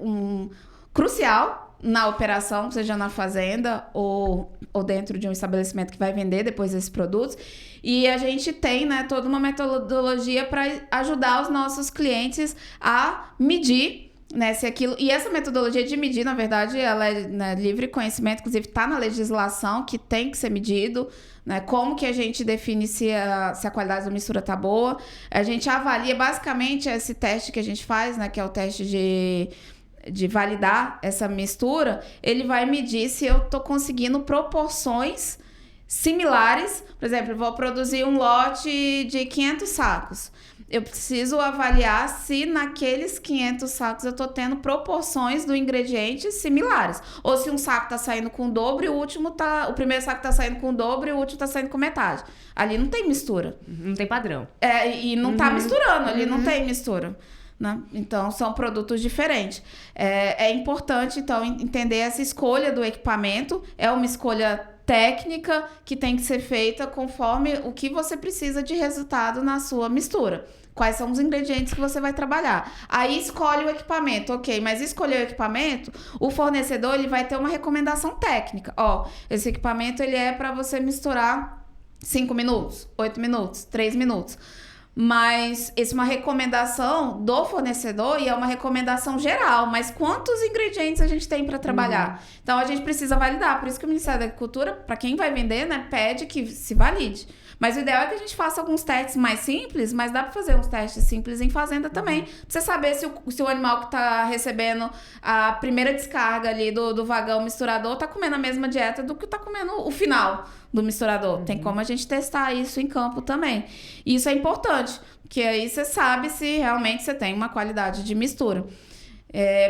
um crucial na operação, seja na fazenda ou dentro de um estabelecimento que vai vender depois esses produtos. E a gente tem, né, toda uma metodologia para ajudar os nossos clientes a medir, né, se aquilo... E essa metodologia de medir, na verdade, ela é, né, livre conhecimento, inclusive está na legislação que tem que ser medido, né? Como que a gente define se a qualidade da mistura tá boa. A gente avalia basicamente esse teste que a gente faz, né, que é o teste de validar essa mistura. Ele vai medir se eu tô conseguindo proporções similares. Por exemplo, eu vou produzir um lote de 500 sacos. Eu preciso avaliar se naqueles 500 sacos eu tô tendo proporções do ingrediente similares. Ou se um saco tá saindo com o dobro e o primeiro saco tá saindo com o dobro e o último tá saindo com metade. Ali não tem mistura. Não tem padrão. E não tá misturando, ali não tem mistura. Né? Então, são produtos diferentes. É importante, então, entender essa escolha do equipamento. É uma escolha técnica que tem que ser feita conforme o que você precisa de resultado na sua mistura. Quais são os ingredientes que você vai trabalhar. Aí escolhe o equipamento, ok, mas escolher o equipamento, o fornecedor ele vai ter uma recomendação técnica. Esse equipamento ele é para você misturar 5 minutos, 8 minutos, 3 minutos. Mas isso é uma recomendação do fornecedor e é uma recomendação geral. Mas quantos ingredientes a gente tem para trabalhar? Então, a gente precisa validar. Por isso que o Ministério da Agricultura, para quem vai vender, né, pede que se valide. Mas o ideal é que a gente faça alguns testes mais simples, mas dá para fazer uns testes simples em fazenda também. Pra você saber se o animal que está recebendo a primeira descarga ali do vagão misturador tá comendo a mesma dieta do que tá comendo o final do misturador. Tem como a gente testar isso em campo também. E isso é importante, porque aí você sabe se realmente você tem uma qualidade de mistura.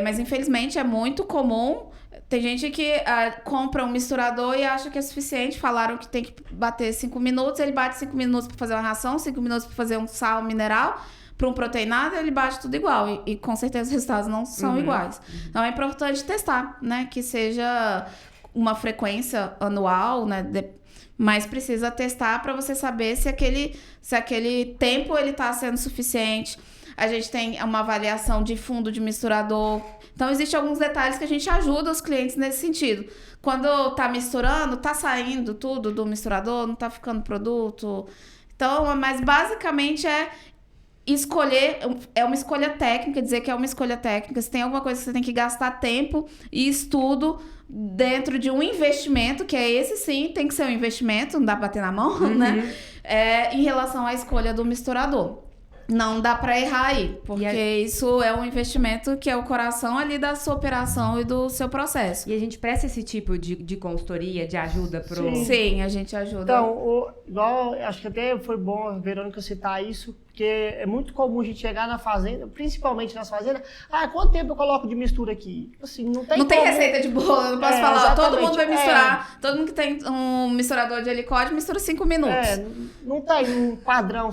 Mas infelizmente é muito comum. Tem gente que compra um misturador e acha que é suficiente. Falaram que tem que bater 5 minutos. Ele bate 5 minutos para fazer uma ração, 5 minutos para fazer um sal mineral. Para um proteinado, ele bate tudo igual. E com certeza os resultados não são iguais. Então é importante testar, né? Que seja uma frequência anual, né? Mas precisa testar para você saber se aquele tempo ele está sendo suficiente. A gente tem uma avaliação de fundo de misturador. Então, existem alguns detalhes que a gente ajuda os clientes nesse sentido. Quando tá misturando, tá saindo tudo do misturador, não tá ficando produto. Então, mas basicamente escolher, é uma escolha técnica, dizer que é uma escolha técnica. Se tem alguma coisa que você tem que gastar tempo e estudo dentro de um investimento, que esse sim tem que ser um investimento, não dá pra bater na mão, né? Em relação à escolha do misturador. Não dá para errar aí, porque isso é um investimento que é o coração ali da sua operação e do seu processo. E a gente presta esse tipo de consultoria, de ajuda pro... Sim, a gente ajuda. Então, igual, acho que até foi bom a Verônica citar isso, porque é muito comum a gente chegar na fazenda, principalmente nas fazendas, quanto tempo eu coloco de mistura aqui? Assim, não tem receita de bolo, eu não posso falar, exatamente. Todo mundo vai misturar, todo mundo que tem um misturador de helicóide mistura 5 minutos. Não tem um padrão,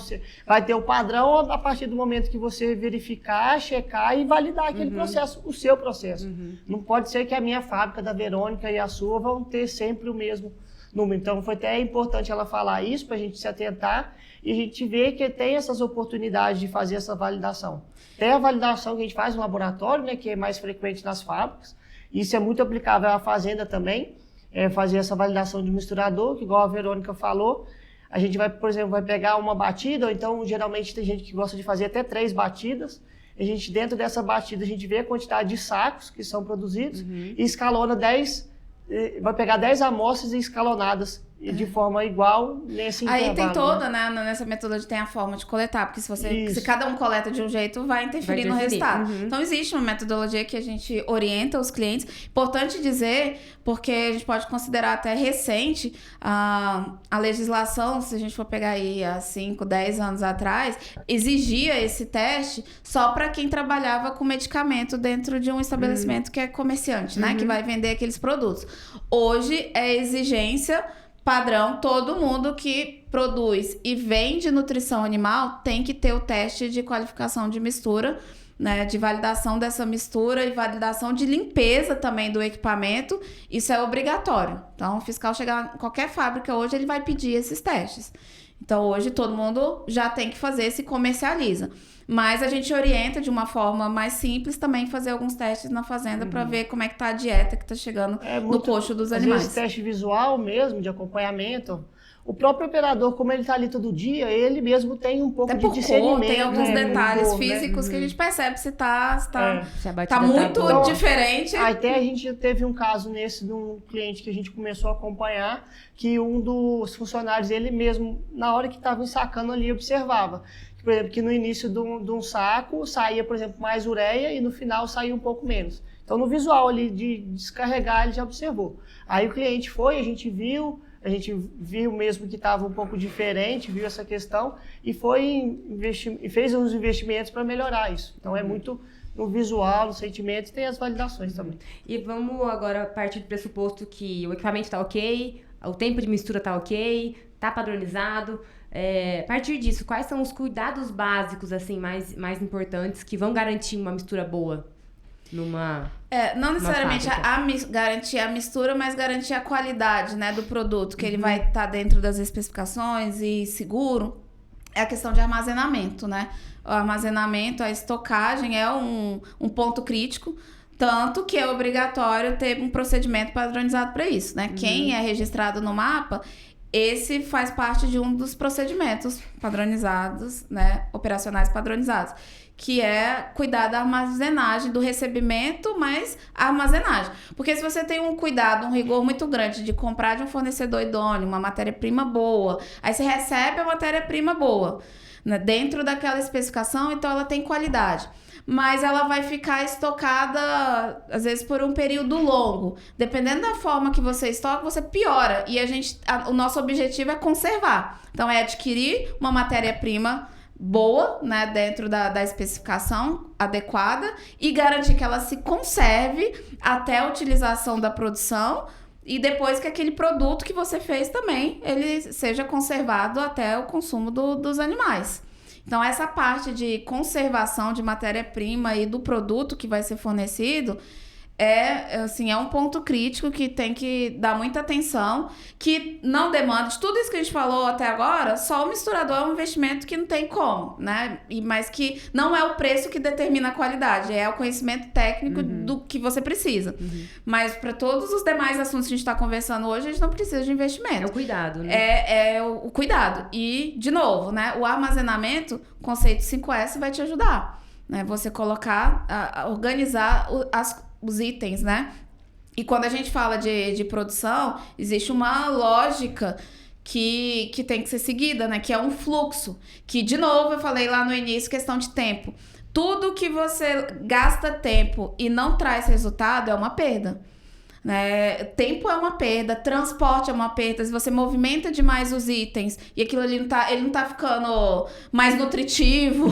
vai ter o padrão a partir do momento que você verificar, checar e validar aquele processo, o seu processo. Não pode ser que a minha fábrica da Verônica e a sua vão ter sempre o mesmo número. Então, foi até importante ela falar isso para a gente se atentar e a gente ver que tem essas oportunidades de fazer essa validação. Tem a validação que a gente faz no laboratório, né, que é mais frequente nas fábricas. Isso é muito aplicável à fazenda também, fazer essa validação de misturador, que igual a Verônica falou. A gente vai, por exemplo, vai pegar uma batida, ou então geralmente tem gente que gosta de fazer até 3 batidas. A gente, dentro dessa batida, a gente vê a quantidade de sacos que são produzidos e escalona 10, vai pegar 10 amostras escalonadas de forma igual nesse intervalo. Aí tem toda, né? Nessa metodologia tem a forma de coletar, porque se cada um coleta de um jeito, vai interferir no resultado. Então existe uma metodologia que a gente orienta os clientes. Importante dizer, porque a gente pode considerar até recente a legislação, se a gente for pegar aí há 5, 10 anos atrás, exigia esse teste só para quem trabalhava com medicamento dentro de um estabelecimento que é comerciante, né? Que vai vender aqueles produtos. Hoje é exigência padrão, todo mundo que produz e vende nutrição animal tem que ter o teste de qualificação de mistura, né, de validação dessa mistura e validação de limpeza também do equipamento. Isso é obrigatório. Então, o fiscal chegar em qualquer fábrica hoje, ele vai pedir esses testes. Então, hoje, todo mundo já tem que fazer, se comercializa. Mas a gente orienta de uma forma mais simples também fazer alguns testes na fazenda para ver como é que tá a dieta que tá chegando no coxo dos animais. Às vezes, teste visual mesmo, de acompanhamento. O próprio operador, como ele tá ali todo dia, ele mesmo tem um pouco de discernimento. Tem alguns detalhes físicos que a gente percebe se tá tá muito diferente. Até a gente teve um caso nesse de um cliente que a gente começou a acompanhar, que um dos funcionários, ele mesmo, na hora que estava ensacando ali, observava. Por exemplo, que no início de um saco saía, por exemplo, mais ureia e no final saía um pouco menos. Então, no visual ali de descarregar, ele já observou. Aí o cliente foi, a gente viu mesmo que estava um pouco diferente, viu essa questão e fez uns investimentos para melhorar isso. Então, é muito no visual, no sentimento e tem as validações também. E vamos agora partir do pressuposto que o equipamento está ok, o tempo de mistura está ok, está padronizado. A partir disso, quais são os cuidados básicos assim mais importantes que vão garantir uma mistura boa numa não necessariamente garantir a mistura, mas garantir a qualidade, né, do produto, que ele vai estar dentro das especificações e seguro. É a questão de armazenamento, né? O armazenamento, a estocagem é um ponto crítico, tanto que é obrigatório ter um procedimento padronizado para isso, né? Quem é registrado no mapa, esse faz parte de um dos procedimentos padronizados, né, operacionais padronizados, que é cuidar da armazenagem, do recebimento, mas a armazenagem. Porque se você tem um cuidado, um rigor muito grande de comprar de um fornecedor idôneo, uma matéria-prima boa, aí você recebe a matéria-prima boa, né, dentro daquela especificação, então ela tem qualidade. Mas ela vai ficar estocada, às vezes, por um período longo. Dependendo da forma que você estoca, você piora. E o nosso objetivo é conservar. Então, é adquirir uma matéria-prima boa, né, dentro da especificação adequada e garantir que ela se conserve até a utilização da produção e depois que aquele produto que você fez também, ele seja conservado até o consumo dos animais. Então, essa parte de conservação de matéria-prima e do produto que vai ser fornecido é um ponto crítico que tem que dar muita atenção, que não demanda, de tudo isso que a gente falou até agora, só o misturador é um investimento que não tem como, né? Mas que não é o preço que determina a qualidade, é o conhecimento técnico do que você precisa. Mas para todos os demais assuntos que a gente está conversando hoje, a gente não precisa de investimento. É o cuidado, né? É o cuidado. E, de novo, né? O armazenamento, conceito 5S, vai te ajudar, né? Você colocar, organizar os itens, né? E quando a gente fala de produção, existe uma lógica que tem que ser seguida, né? Que é um fluxo. Que, de novo, eu falei lá no início, questão de tempo. Tudo que você gasta tempo e não traz resultado é uma perda. Né? Tempo é uma perda, transporte é uma perda. Se você movimenta demais os itens e aquilo ali não tá ficando mais nutritivo,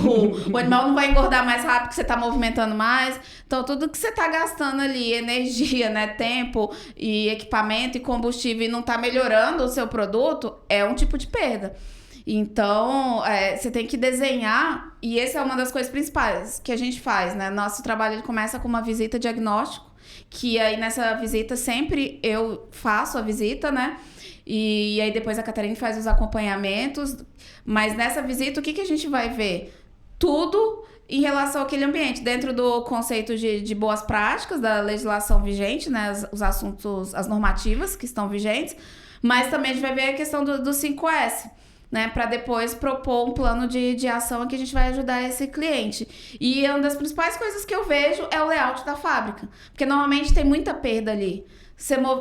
o animal não vai engordar mais rápido que você tá movimentando mais. Então, tudo que você tá gastando ali, energia, né, tempo e equipamento e combustível e não tá melhorando o seu produto, é um tipo de perda. Então, você tem que desenhar, e essa é uma das coisas principais que a gente faz, né? Nosso trabalho ele começa com uma visita diagnóstico, que aí nessa visita sempre eu faço a visita, né? E aí depois a Catarina faz os acompanhamentos. Mas nessa visita, o que a gente vai ver? Tudo em relação àquele ambiente, dentro do conceito de boas práticas da legislação vigente, né, os assuntos, as normativas que estão vigentes, mas também a gente vai ver a questão do 5S, né, para depois propor um plano de ação que a gente vai ajudar esse cliente. E uma das principais coisas que eu vejo é o layout da fábrica, porque normalmente tem muita perda ali.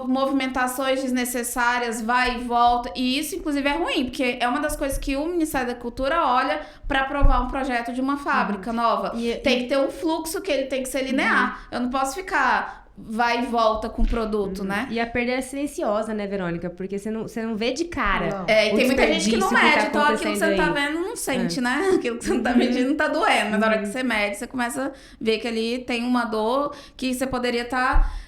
Movimentações desnecessárias, vai e volta, e isso inclusive é ruim, porque é uma das coisas que o Ministério da Cultura olha para aprovar um projeto de uma fábrica nova. Tem que ter um fluxo que ele tem que ser linear. Eu não posso ficar vai e volta com o produto, né? E a perda é silenciosa, né, Verônica? Porque você não vê de cara. Não. E tem muita gente que não mede, tá então aquilo que você tá vendo não sente, né? Aquilo que você não tá medindo não tá doendo, mas na hora que você mede, você começa a ver que ali tem uma dor que você poderia estar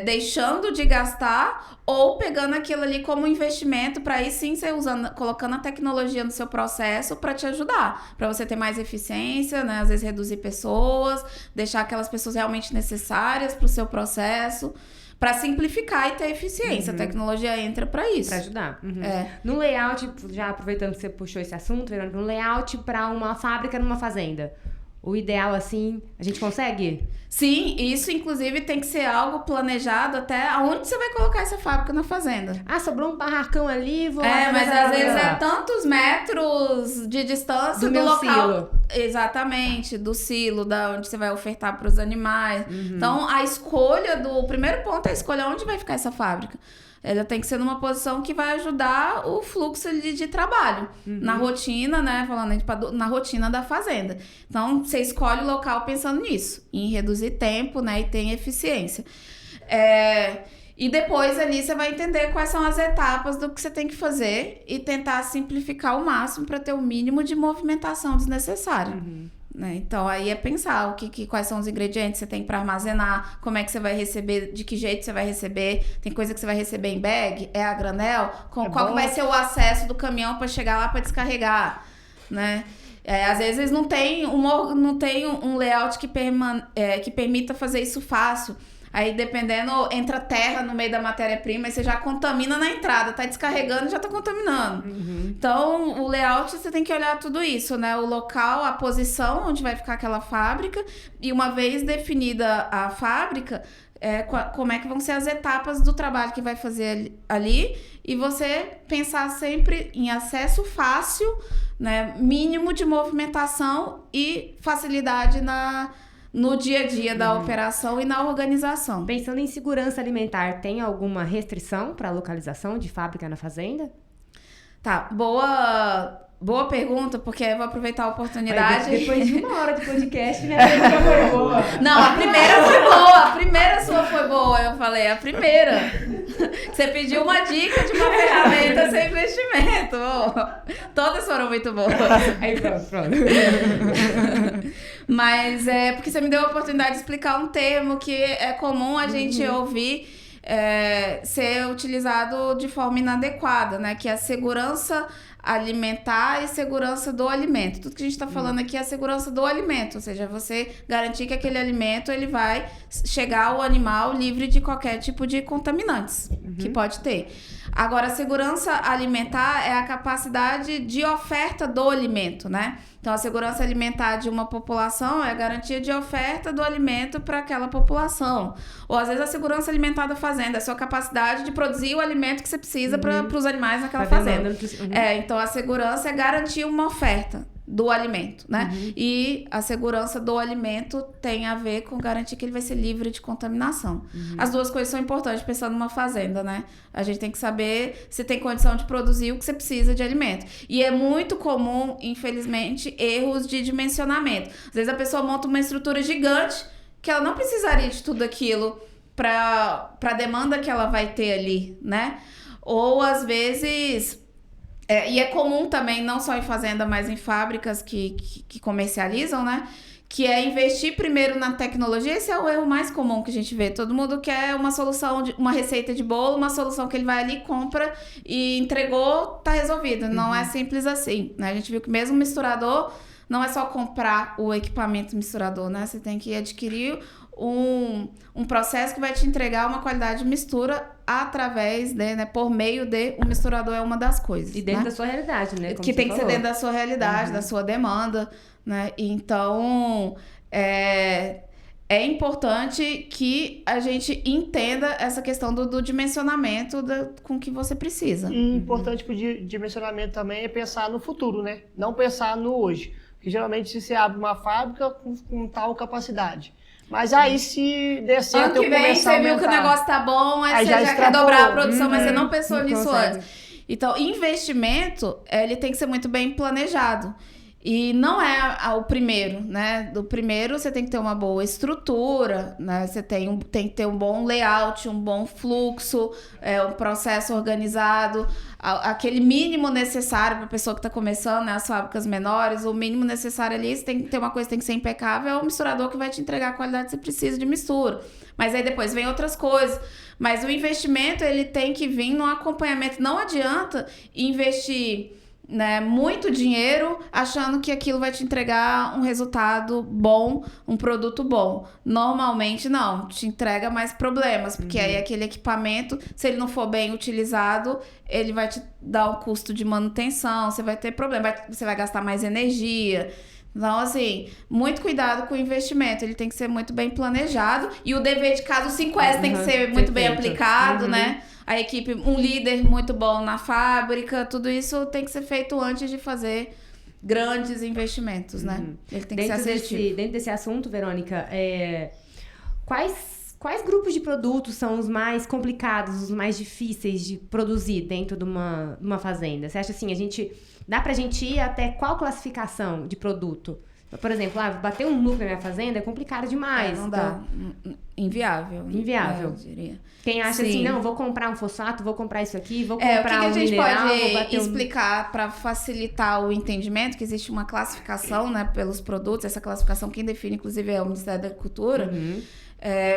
deixando de gastar ou pegando aquilo ali como investimento para aí sim você colocando a tecnologia no seu processo para te ajudar, para você ter mais eficiência, né? Às vezes reduzir pessoas, deixar aquelas pessoas realmente necessárias para o seu processo, para simplificar e ter eficiência. A tecnologia entra para isso. Para ajudar. No layout, já aproveitando que você puxou esse assunto, Verônica, no layout para uma fábrica numa fazenda. O ideal, assim, a gente consegue? Sim, isso inclusive tem que ser algo planejado até aonde você vai colocar essa fábrica na fazenda. Ah, sobrou um barracão ali, vou mas às vezes é tantos metros de distância do local. Silo. Exatamente, do silo, da onde você vai ofertar para os animais. Então, a escolha o primeiro ponto é a escolha onde vai ficar essa fábrica. Ela tem que ser numa posição que vai ajudar o fluxo de trabalho. Na rotina, né? Falando na rotina da fazenda. Então, você escolhe o local pensando nisso. Em reduzir tempo, né? E ter eficiência. E depois ali você vai entender quais são as etapas do que você tem que fazer e tentar simplificar ao máximo para ter o mínimo de movimentação desnecessária. Né? Então, aí é pensar quais são os ingredientes que você tem para armazenar, como é que você vai receber, de que jeito você vai receber. Tem coisa que você vai receber em bag, a granel, qual que vai ser o acesso do caminhão para chegar lá para descarregar, né? Às vezes não tem um layout que permita fazer isso fácil. Aí, dependendo, entra terra no meio da matéria-prima e você já contamina na entrada. Tá descarregando e já tá contaminando. Então, o layout, você tem que olhar tudo isso, né? O local, a posição onde vai ficar aquela fábrica. E uma vez definida a fábrica, como é que vão ser as etapas do trabalho que vai fazer ali. E você pensar sempre em acesso fácil, né? Mínimo de movimentação e facilidade no dia a dia da operação e na organização. Pensando em segurança alimentar, tem alguma restrição para a localização de fábrica na fazenda? Tá, boa pergunta, porque eu vou aproveitar a oportunidade. Depois de 1 hora de podcast, minha pergunta foi boa. Não, a primeira foi boa, a primeira sua foi boa, eu falei, a primeira. Você pediu uma dica de uma ferramenta sem investimento. Todas foram muito boas. Aí pronto. Mas porque você me deu a oportunidade de explicar um termo que é comum a gente ouvir ser utilizado de forma inadequada, né? Que é a segurança alimentar e segurança do alimento. Tudo que a gente está falando aqui é a segurança do alimento, ou seja, você garantir que aquele alimento ele vai chegar ao animal livre de qualquer tipo de contaminantes que pode ter. Agora, a segurança alimentar é a capacidade de oferta do alimento, né? Então, a segurança alimentar de uma população é a garantia de oferta do alimento para aquela população. Ou, às vezes, a segurança alimentar da fazenda é a sua capacidade de produzir o alimento que você precisa para os animais naquela fazenda. Então, a segurança é garantir uma oferta do alimento, né? E a segurança do alimento tem a ver com garantir que ele vai ser livre de contaminação. As duas coisas são importantes pensando numa fazenda, né? A gente tem que saber se tem condição de produzir o que você precisa de alimento. E é muito comum, infelizmente, erros de dimensionamento. Às vezes a pessoa monta uma estrutura gigante que ela não precisaria de tudo aquilo para a demanda que ela vai ter ali, né? Ou às vezes... e é comum também, não só em fazenda, mas em fábricas que comercializam, né? Que é investir primeiro na tecnologia. Esse é o erro mais comum que a gente vê. Todo mundo quer uma solução, uma receita de bolo, uma solução que ele vai ali, compra e entregou, tá resolvido. Não é simples assim, né? A gente viu que mesmo o misturador, não é só comprar o equipamento misturador, né? Você tem que adquirir um processo que vai te entregar uma qualidade de mistura através por meio de um misturador é uma das coisas. E dentro da sua realidade, né? Como que tem que falou. ser dentro da sua realidade, da sua demanda, né? Então, é importante que a gente entenda essa questão do dimensionamento com que você precisa. E importante para o dimensionamento também é pensar no futuro, né? Não pensar no hoje. Porque geralmente se você abre uma fábrica com tal capacidade. Mas aí se der certo, ano que vem você viu que o negócio tá bom, aí você já quer dobrar a produção, mas você não pensou nisso antes. Então, investimento, ele tem que ser muito bem planejado. E não é o primeiro, né? Do primeiro, você tem que ter uma boa estrutura, né? Você tem que ter um bom layout, um bom fluxo, um processo organizado, aquele mínimo necessário para a pessoa que está começando, né? As fábricas menores, o mínimo necessário ali, você tem que ter uma coisa que tem que ser impecável, é o misturador que vai te entregar a qualidade que você precisa de mistura. Mas aí depois vem outras coisas. Mas o investimento, ele tem que vir no acompanhamento. Não adianta investir, né, muito dinheiro achando que aquilo vai te entregar um resultado bom, um produto bom. Normalmente não, te entrega mais problemas, porque aí aquele equipamento, se ele não for bem utilizado, ele vai te dar um custo de manutenção, você vai ter problema, você vai gastar mais energia. Então, assim, muito cuidado com o investimento, ele tem que ser muito bem planejado e o dever de casa, o 5S tem que ser muito bem aplicado, né? A equipe, um líder muito bom na fábrica, tudo isso tem que ser feito antes de fazer grandes investimentos, né? Ele tem que ser assertivo. Dentro desse assunto, Verônica, quais grupos de produtos são os mais complicados, os mais difíceis de produzir dentro de uma fazenda? Você acha assim, dá pra gente ir até qual classificação de produto? Por exemplo, bater um núcleo na minha fazenda é complicado demais. Não dá. Inviável. Inviável. Eu diria. Quem acha Sim. assim, não, vou comprar um fosfato, vou comprar isso aqui, vou comprar o que a gente mineral, pode explicar para facilitar o entendimento, que existe uma classificação, né, pelos produtos. Essa classificação quem define, inclusive, é o Ministério da Agricultura.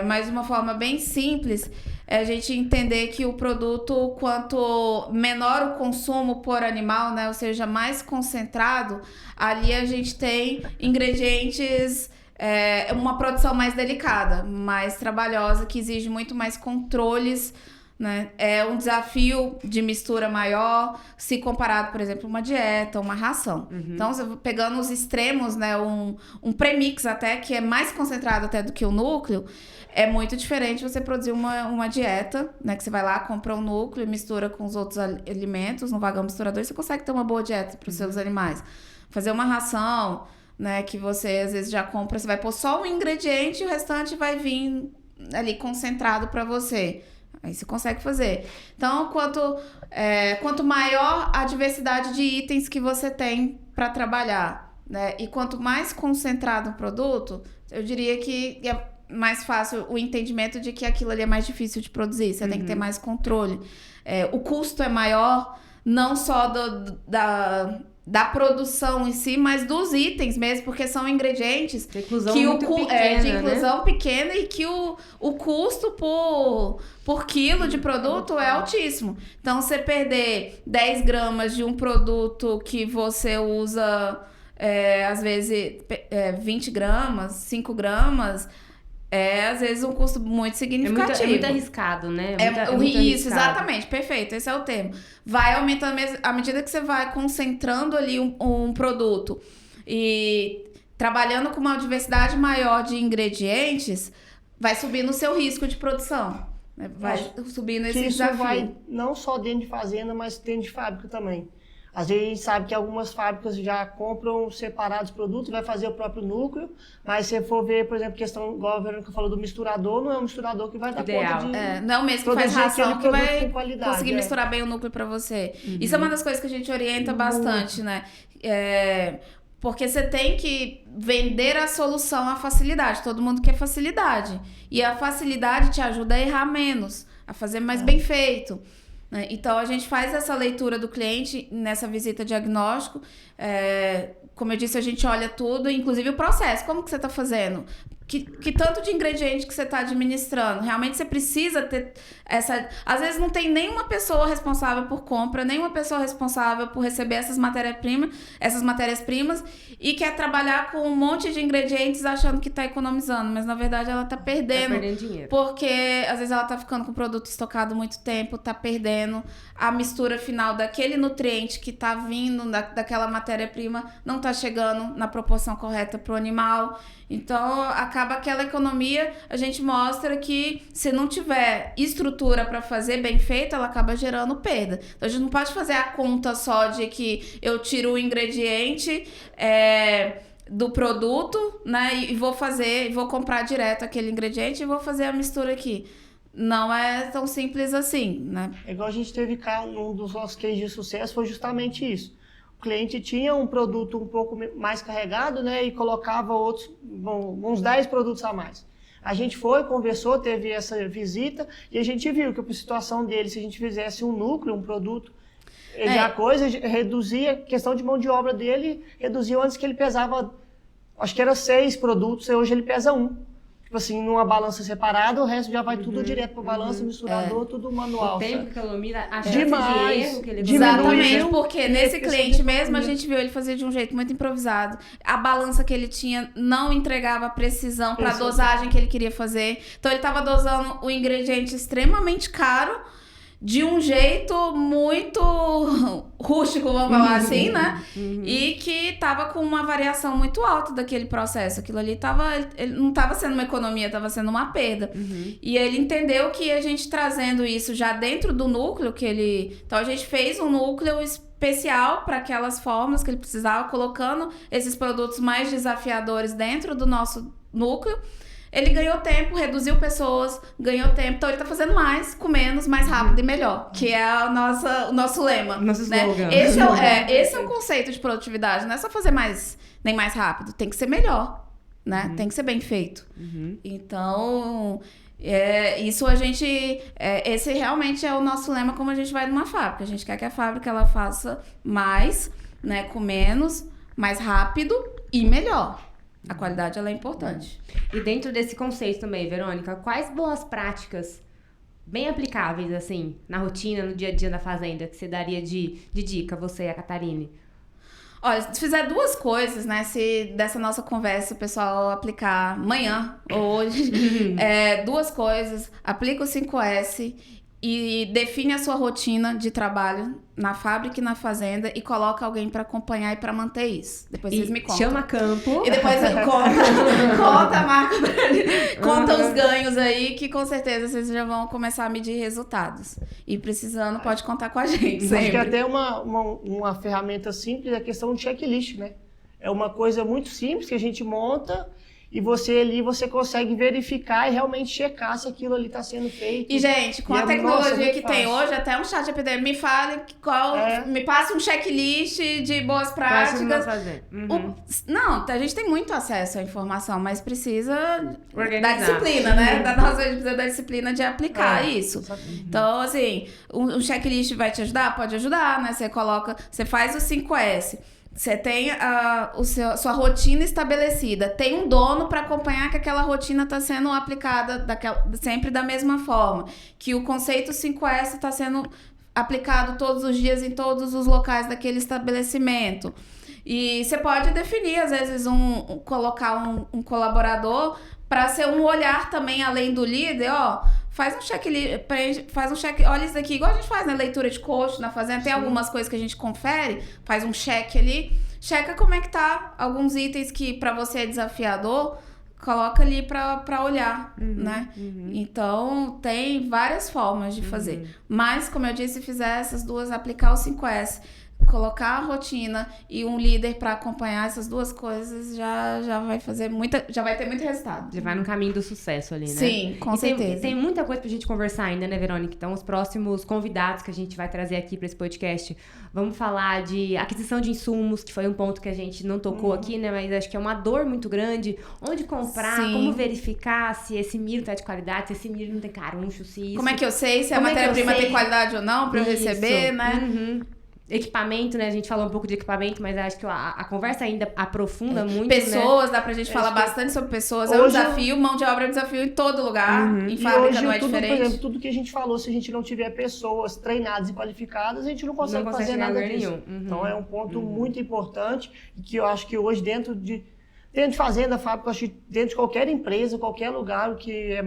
Mas de uma forma bem simples, é a gente entender que o produto, quanto menor o consumo por animal, né, ou seja, mais concentrado, ali a gente tem ingredientes, uma produção mais delicada, mais trabalhosa, que exige muito mais controles, né? É um desafio de mistura maior se comparado, por exemplo, uma dieta, uma ração. Então, pegando os extremos, né, um premix até, que é mais concentrado até do que o núcleo, é muito diferente você produzir uma dieta, né, que você vai lá, compra um núcleo e mistura com os outros alimentos no vagão misturador e você consegue ter uma boa dieta para os seus animais. Fazer uma ração, né, que você às vezes já compra, você vai pôr só um ingrediente e o restante vai vir ali concentrado para você. Aí você consegue fazer. Então, quanto maior a diversidade de itens que você tem para trabalhar, né? E quanto mais concentrado o produto, eu diria que é mais fácil o entendimento de que aquilo ali é mais difícil de produzir. Você tem que ter mais controle. O custo é maior, não só da produção em si, mas dos itens mesmo, porque são ingredientes de inclusão que muito pequena, de inclusão pequena e que o custo por quilo de produto é altíssimo. Então, você perder 10 gramas de um produto que você usa, às vezes, 20 gramas, 5 gramas, às vezes, um custo muito significativo. É muito arriscado, né? Isso, exatamente, perfeito, esse é o termo. Vai aumentando, à medida que você vai concentrando ali um produto e trabalhando com uma diversidade maior de ingredientes, vai subindo o seu risco de produção. Vai subindo esse desafio. Isso vai não só dentro de fazenda, mas dentro de fábrica também. Às vezes a gente sabe que algumas fábricas já compram separados produtos, vai fazer o próprio núcleo, mas se for ver, por exemplo, questão, igual a Verônica falou do misturador, não é um misturador que vai dar conta de... não é o mesmo que faz ração que vai conseguir misturar bem o núcleo para você. Isso é uma das coisas que a gente orienta bastante, né? Porque você tem que vender a solução à facilidade. Todo mundo quer facilidade. E a facilidade te ajuda a errar menos, a fazer mais bem feito. Então, a gente faz essa leitura do cliente nessa visita diagnóstico. Como eu disse, a gente olha tudo, inclusive o processo. Como que você está fazendo? que tanto de ingrediente que você está administrando. Realmente você precisa ter essa... Às vezes não tem nenhuma pessoa responsável por compra, nenhuma pessoa responsável por receber essas matérias-primas e quer trabalhar com um monte de ingredientes achando que está economizando, mas na verdade ela está perdendo. Tá perdendo dinheiro. Porque às vezes ela está ficando com o produto estocado muito tempo, está perdendo a mistura final daquele nutriente que está vindo daquela matéria-prima, não está chegando na proporção correta para o animal. Então, acaba aquela economia, a gente mostra que se não tiver estrutura para fazer bem feito, ela acaba gerando perda. Então, a gente não pode fazer a conta só de que eu tiro o ingrediente do produto, né, e vou comprar direto aquele ingrediente e vou fazer a mistura aqui. Não é tão simples assim, né? É igual a gente teve um dos nossos cases de sucesso, foi justamente isso. O cliente tinha um produto um pouco mais carregado, né, e colocava uns 10 produtos a mais. A gente foi, conversou, teve essa visita e a gente viu que a situação dele, se a gente fizesse um núcleo, um produto, a coisa reduzia, a questão de mão de obra dele, reduzia antes que ele pesava, acho que era 6 produtos, e hoje ele pesa 1. Tipo assim, numa balança separada, o resto já vai tudo direto para balança, misturador, tudo manual. O tempo que economiza, a chance demais, de erro que ele exatamente, porque nesse cliente mesmo a gente viu ele fazer de um jeito muito improvisado. A balança que ele tinha não entregava a precisão para a dosagem que ele queria fazer. Então ele estava dosando o ingrediente extremamente caro, de um jeito muito rústico, vamos falar assim, né? E que tava com uma variação muito alta daquele processo. Aquilo ali ele não tava sendo uma economia, tava sendo uma perda. E ele entendeu que a gente trazendo isso já dentro do núcleo então a gente fez um núcleo especial para aquelas formas que ele precisava, colocando esses produtos mais desafiadores dentro do nosso núcleo. Ele ganhou tempo, reduziu pessoas, ganhou tempo. Então, ele tá fazendo mais, com menos, mais rápido e melhor. Que é o nosso lema. Nosso né? slogan. Esse é o conceito de produtividade. Não é só fazer mais, nem mais rápido. Tem que ser melhor, né? Tem que ser bem feito. Então, isso a gente... esse realmente é o nosso lema como a gente vai numa fábrica. A gente quer que a fábrica ela faça mais, né? Com menos, mais rápido e melhor. A qualidade, ela é importante. E dentro desse conceito também, Verônica, quais boas práticas bem aplicáveis, assim, na rotina, no dia a dia da fazenda, que você daria de dica, você e a Catarine? Olha, se fizer 2 coisas, né, se dessa nossa conversa o pessoal aplicar amanhã ou hoje, 2 coisas, aplica o 5S e define a sua rotina de trabalho na fábrica e na fazenda e coloca alguém para acompanhar e para manter isso. Depois vocês me contam. Chama campo. E depois conta a marca pra ele. Conta os ganhos aí, que com certeza vocês já vão começar a medir resultados. E precisando, pode contar com a gente sempre. Acho que até uma ferramenta simples é a questão de checklist, né? É uma coisa muito simples que a gente monta e você consegue verificar e realmente checar se aquilo ali está sendo feito. E, gente, com a tecnologia que tem hoje, até um chat GPT, me fale me passe um checklist de boas práticas. Não, a gente tem muito acesso à informação, mas precisa da disciplina, né? A gente precisa da disciplina de aplicar isso. Então, assim, um checklist vai te ajudar? Pode ajudar, né? Você faz o 5S. Você tem sua rotina estabelecida. Tem um dono para acompanhar que aquela rotina está sendo aplicada sempre da mesma forma. Que o conceito 5S está sendo aplicado todos os dias em todos os locais daquele estabelecimento. E você pode definir, às vezes, colocar um colaborador para ser um olhar também além do líder, faz um checklist, olha isso aqui, igual a gente faz na leitura de coach, na fazenda, tem algumas coisas que a gente confere, faz um check ali, checa como é que tá, alguns itens que para você é desafiador, coloca ali para olhar, né? Então, tem várias formas de fazer. Mas, como eu disse, se fizer essas 2, aplicar o 5S, colocar a rotina e um líder para acompanhar essas 2 coisas já vai já vai ter muito resultado. Já vai no caminho do sucesso ali, né? Sim, com certeza. Tem muita coisa pra gente conversar ainda, né, Verônica? Então, os próximos convidados que a gente vai trazer aqui para esse podcast, vamos falar de aquisição de insumos, que foi um ponto que a gente não tocou aqui, né? Mas acho que é uma dor muito grande. Onde comprar, como verificar se esse milho tá de qualidade, se esse milho não tem caruncho, se isso... Como é que eu sei se a matéria-prima tem qualidade ou não para eu receber, né? equipamento, né? A gente falou um pouco de equipamento, mas acho que a conversa ainda aprofunda muito, pessoas, né? dá pra gente falar bastante sobre pessoas. Hoje É um desafio, mão de obra é um desafio em todo lugar. Em fábrica hoje, não é tudo, diferente. Por exemplo, tudo que a gente falou, se a gente não tiver pessoas treinadas e qualificadas, a gente não consegue fazer chegar nada em lugar disso. nenhum. Então é um ponto muito importante e que eu acho que hoje dentro de fazenda, fábrica, eu acho que dentro de qualquer empresa, qualquer lugar, o que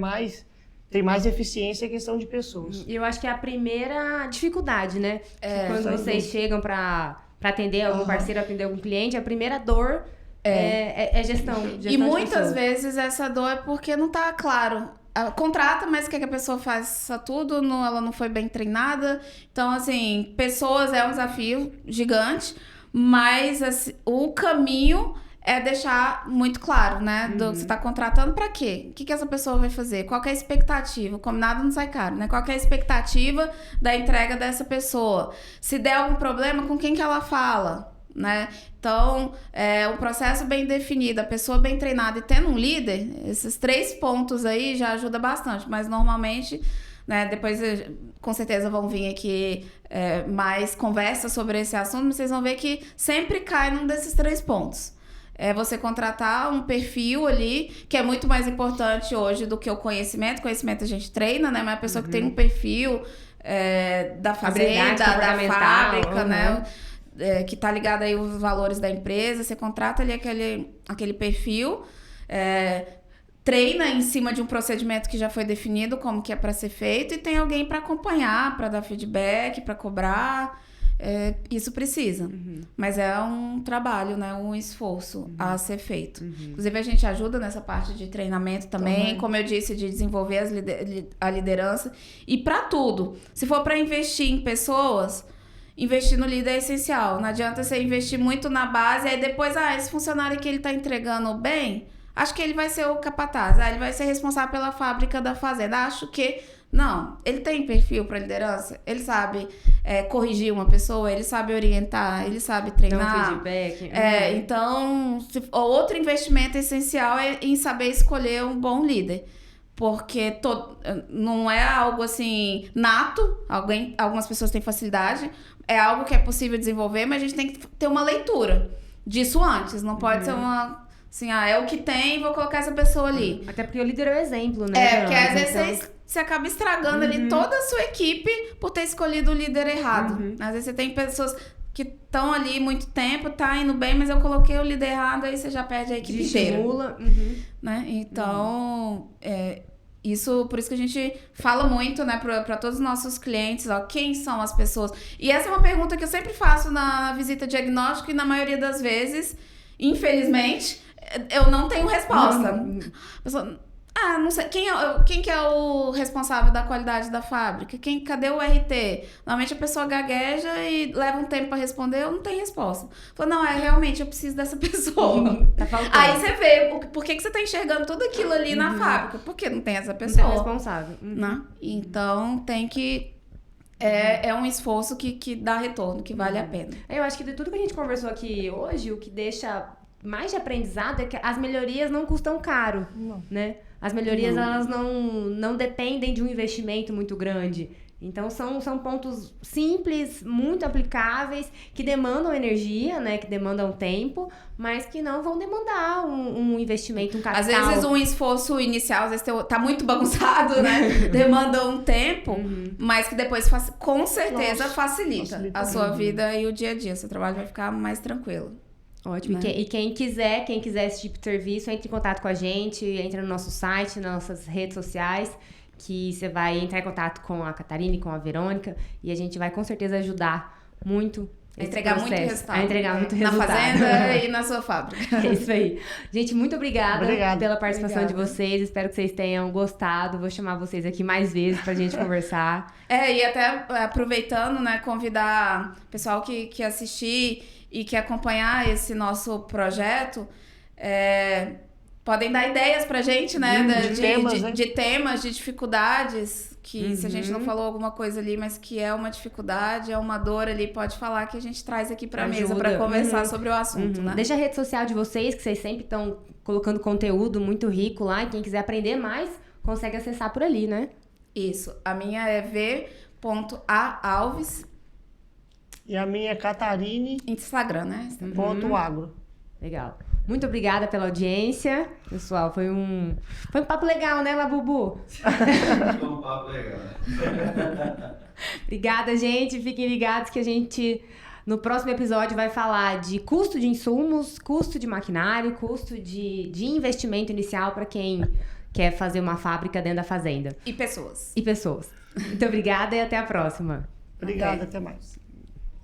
tem mais eficiência é a questão de pessoas. E eu acho que é a primeira dificuldade, né? Quando sem vocês chegam para atender algum parceiro, atender algum cliente, a primeira dor é gestão E muitas vezes essa dor é porque não tá claro. Contrata, mas quer que a pessoa faça tudo, ela não foi bem treinada. Então, assim, pessoas é um desafio gigante, mas assim, o caminho é deixar muito claro, né? Você tá contratando pra quê? O que essa pessoa vai fazer? Qual que é a expectativa? O combinado não sai caro, né? Qual que é a expectativa da entrega dessa pessoa? Se der algum problema, com quem que ela fala, né? Então, o processo bem definido, a pessoa bem treinada e tendo um líder, esses 3 pontos aí já ajuda bastante, mas normalmente, né, depois com certeza vão vir aqui mais conversas sobre esse assunto, mas vocês vão ver que sempre cai num desses 3 pontos. É você contratar um perfil ali, que é muito mais importante hoje do que o conhecimento. Conhecimento a gente treina, né? Mas a pessoa que tem um perfil da fazenda, da fábrica, né? Que tá ligado aí aos valores da empresa. Você contrata ali aquele perfil, treina em cima de um procedimento que já foi definido, como que é para ser feito, e tem alguém para acompanhar, para dar feedback, para cobrar. Isso precisa, mas é um trabalho, né? Um esforço a ser feito. Inclusive a gente ajuda nessa parte de treinamento também, como eu disse, de desenvolver a liderança. E para tudo, se for para investir em pessoas, investir no líder é essencial. Não adianta você investir muito na base, aí depois, esse funcionário que ele tá entregando bem, acho que ele vai ser o capataz, ele vai ser responsável pela fábrica da fazenda. Acho que não, ele tem perfil para liderança, ele sabe corrigir uma pessoa, ele sabe orientar, ele sabe treinar. Dar um feedback. Então, outro investimento essencial é em saber escolher um bom líder. Porque não é algo assim nato, algumas pessoas têm facilidade, é algo que é possível desenvolver, mas a gente tem que ter uma leitura disso antes, não pode ser uma... Assim, é o que tem, vou colocar essa pessoa ali. Até porque o líder é o exemplo, né? Porque às vezes você acaba estragando ali toda a sua equipe por ter escolhido o líder errado. Às vezes você tem pessoas que estão ali muito tempo, tá indo bem, mas eu coloquei o líder errado, aí você já perde a equipe inteira. Né? Então, por isso que a gente fala muito, né, para todos os nossos clientes, quem são as pessoas? E essa é uma pergunta que eu sempre faço na visita diagnóstica e na maioria das vezes, infelizmente, eu não tenho resposta. A pessoa, não sei, quem que é o responsável da qualidade da fábrica? Cadê o RT? Normalmente a pessoa gagueja e leva um tempo para responder, eu não tenho resposta. Falo, realmente eu preciso dessa pessoa. Tá faltando. Aí você vê, por que você tá enxergando tudo aquilo ali na fábrica? Porque não tem essa pessoa. Não tem responsável. Né? Então tem que... É um esforço que dá retorno, que vale a pena. Eu acho que de tudo que a gente conversou aqui hoje, o que deixa mais de aprendizado é que as melhorias não custam caro, né? As melhorias, elas não dependem de um investimento muito grande. Então, são pontos simples, muito aplicáveis, que demandam energia, né? Que demandam tempo, mas que não vão demandar um investimento, um capital. Às vezes, um esforço inicial, às vezes tá muito bagunçado, né? Demanda um tempo, mas que depois, com certeza, facilita a sua vida e o dia a dia. Seu trabalho vai ficar mais tranquilo. Ótimo. Né? E quem quiser esse tipo de serviço, entre em contato com a gente, entra no nosso site, nas nossas redes sociais, que você vai entrar em contato com a Catarina e com a Verônica, e a gente vai com certeza ajudar muito a entregar muito resultado. A entregar muito resultado. Na fazenda e na sua fábrica. É isso aí. Gente, muito obrigada pela participação de vocês. Espero que vocês tenham gostado. Vou chamar vocês aqui mais vezes pra gente conversar. E até aproveitando, né, convidar o pessoal que assistir e que acompanhar esse nosso projeto, podem dar ideias pra gente, né? De temas, de dificuldades, que se a gente não falou alguma coisa ali, mas que é uma dificuldade, é uma dor ali, pode falar que a gente traz aqui pra mesa pra conversar sobre o assunto, né? Deixa a rede social de vocês, que vocês sempre estão colocando conteúdo muito rico lá, e quem quiser aprender mais, consegue acessar por ali, né? Isso. A minha é v.aalves. E a minha é catarine.agro. Instagram, né? Legal. Muito obrigada pela audiência. Pessoal, foi um papo legal, né, Labubu? Foi um papo legal. Obrigada, gente. Fiquem ligados que a gente, no próximo episódio, vai falar de custo de insumos, custo de maquinário, custo de investimento inicial para quem quer fazer uma fábrica dentro da fazenda. E pessoas. Muito obrigada e até a próxima. Obrigado, até mais.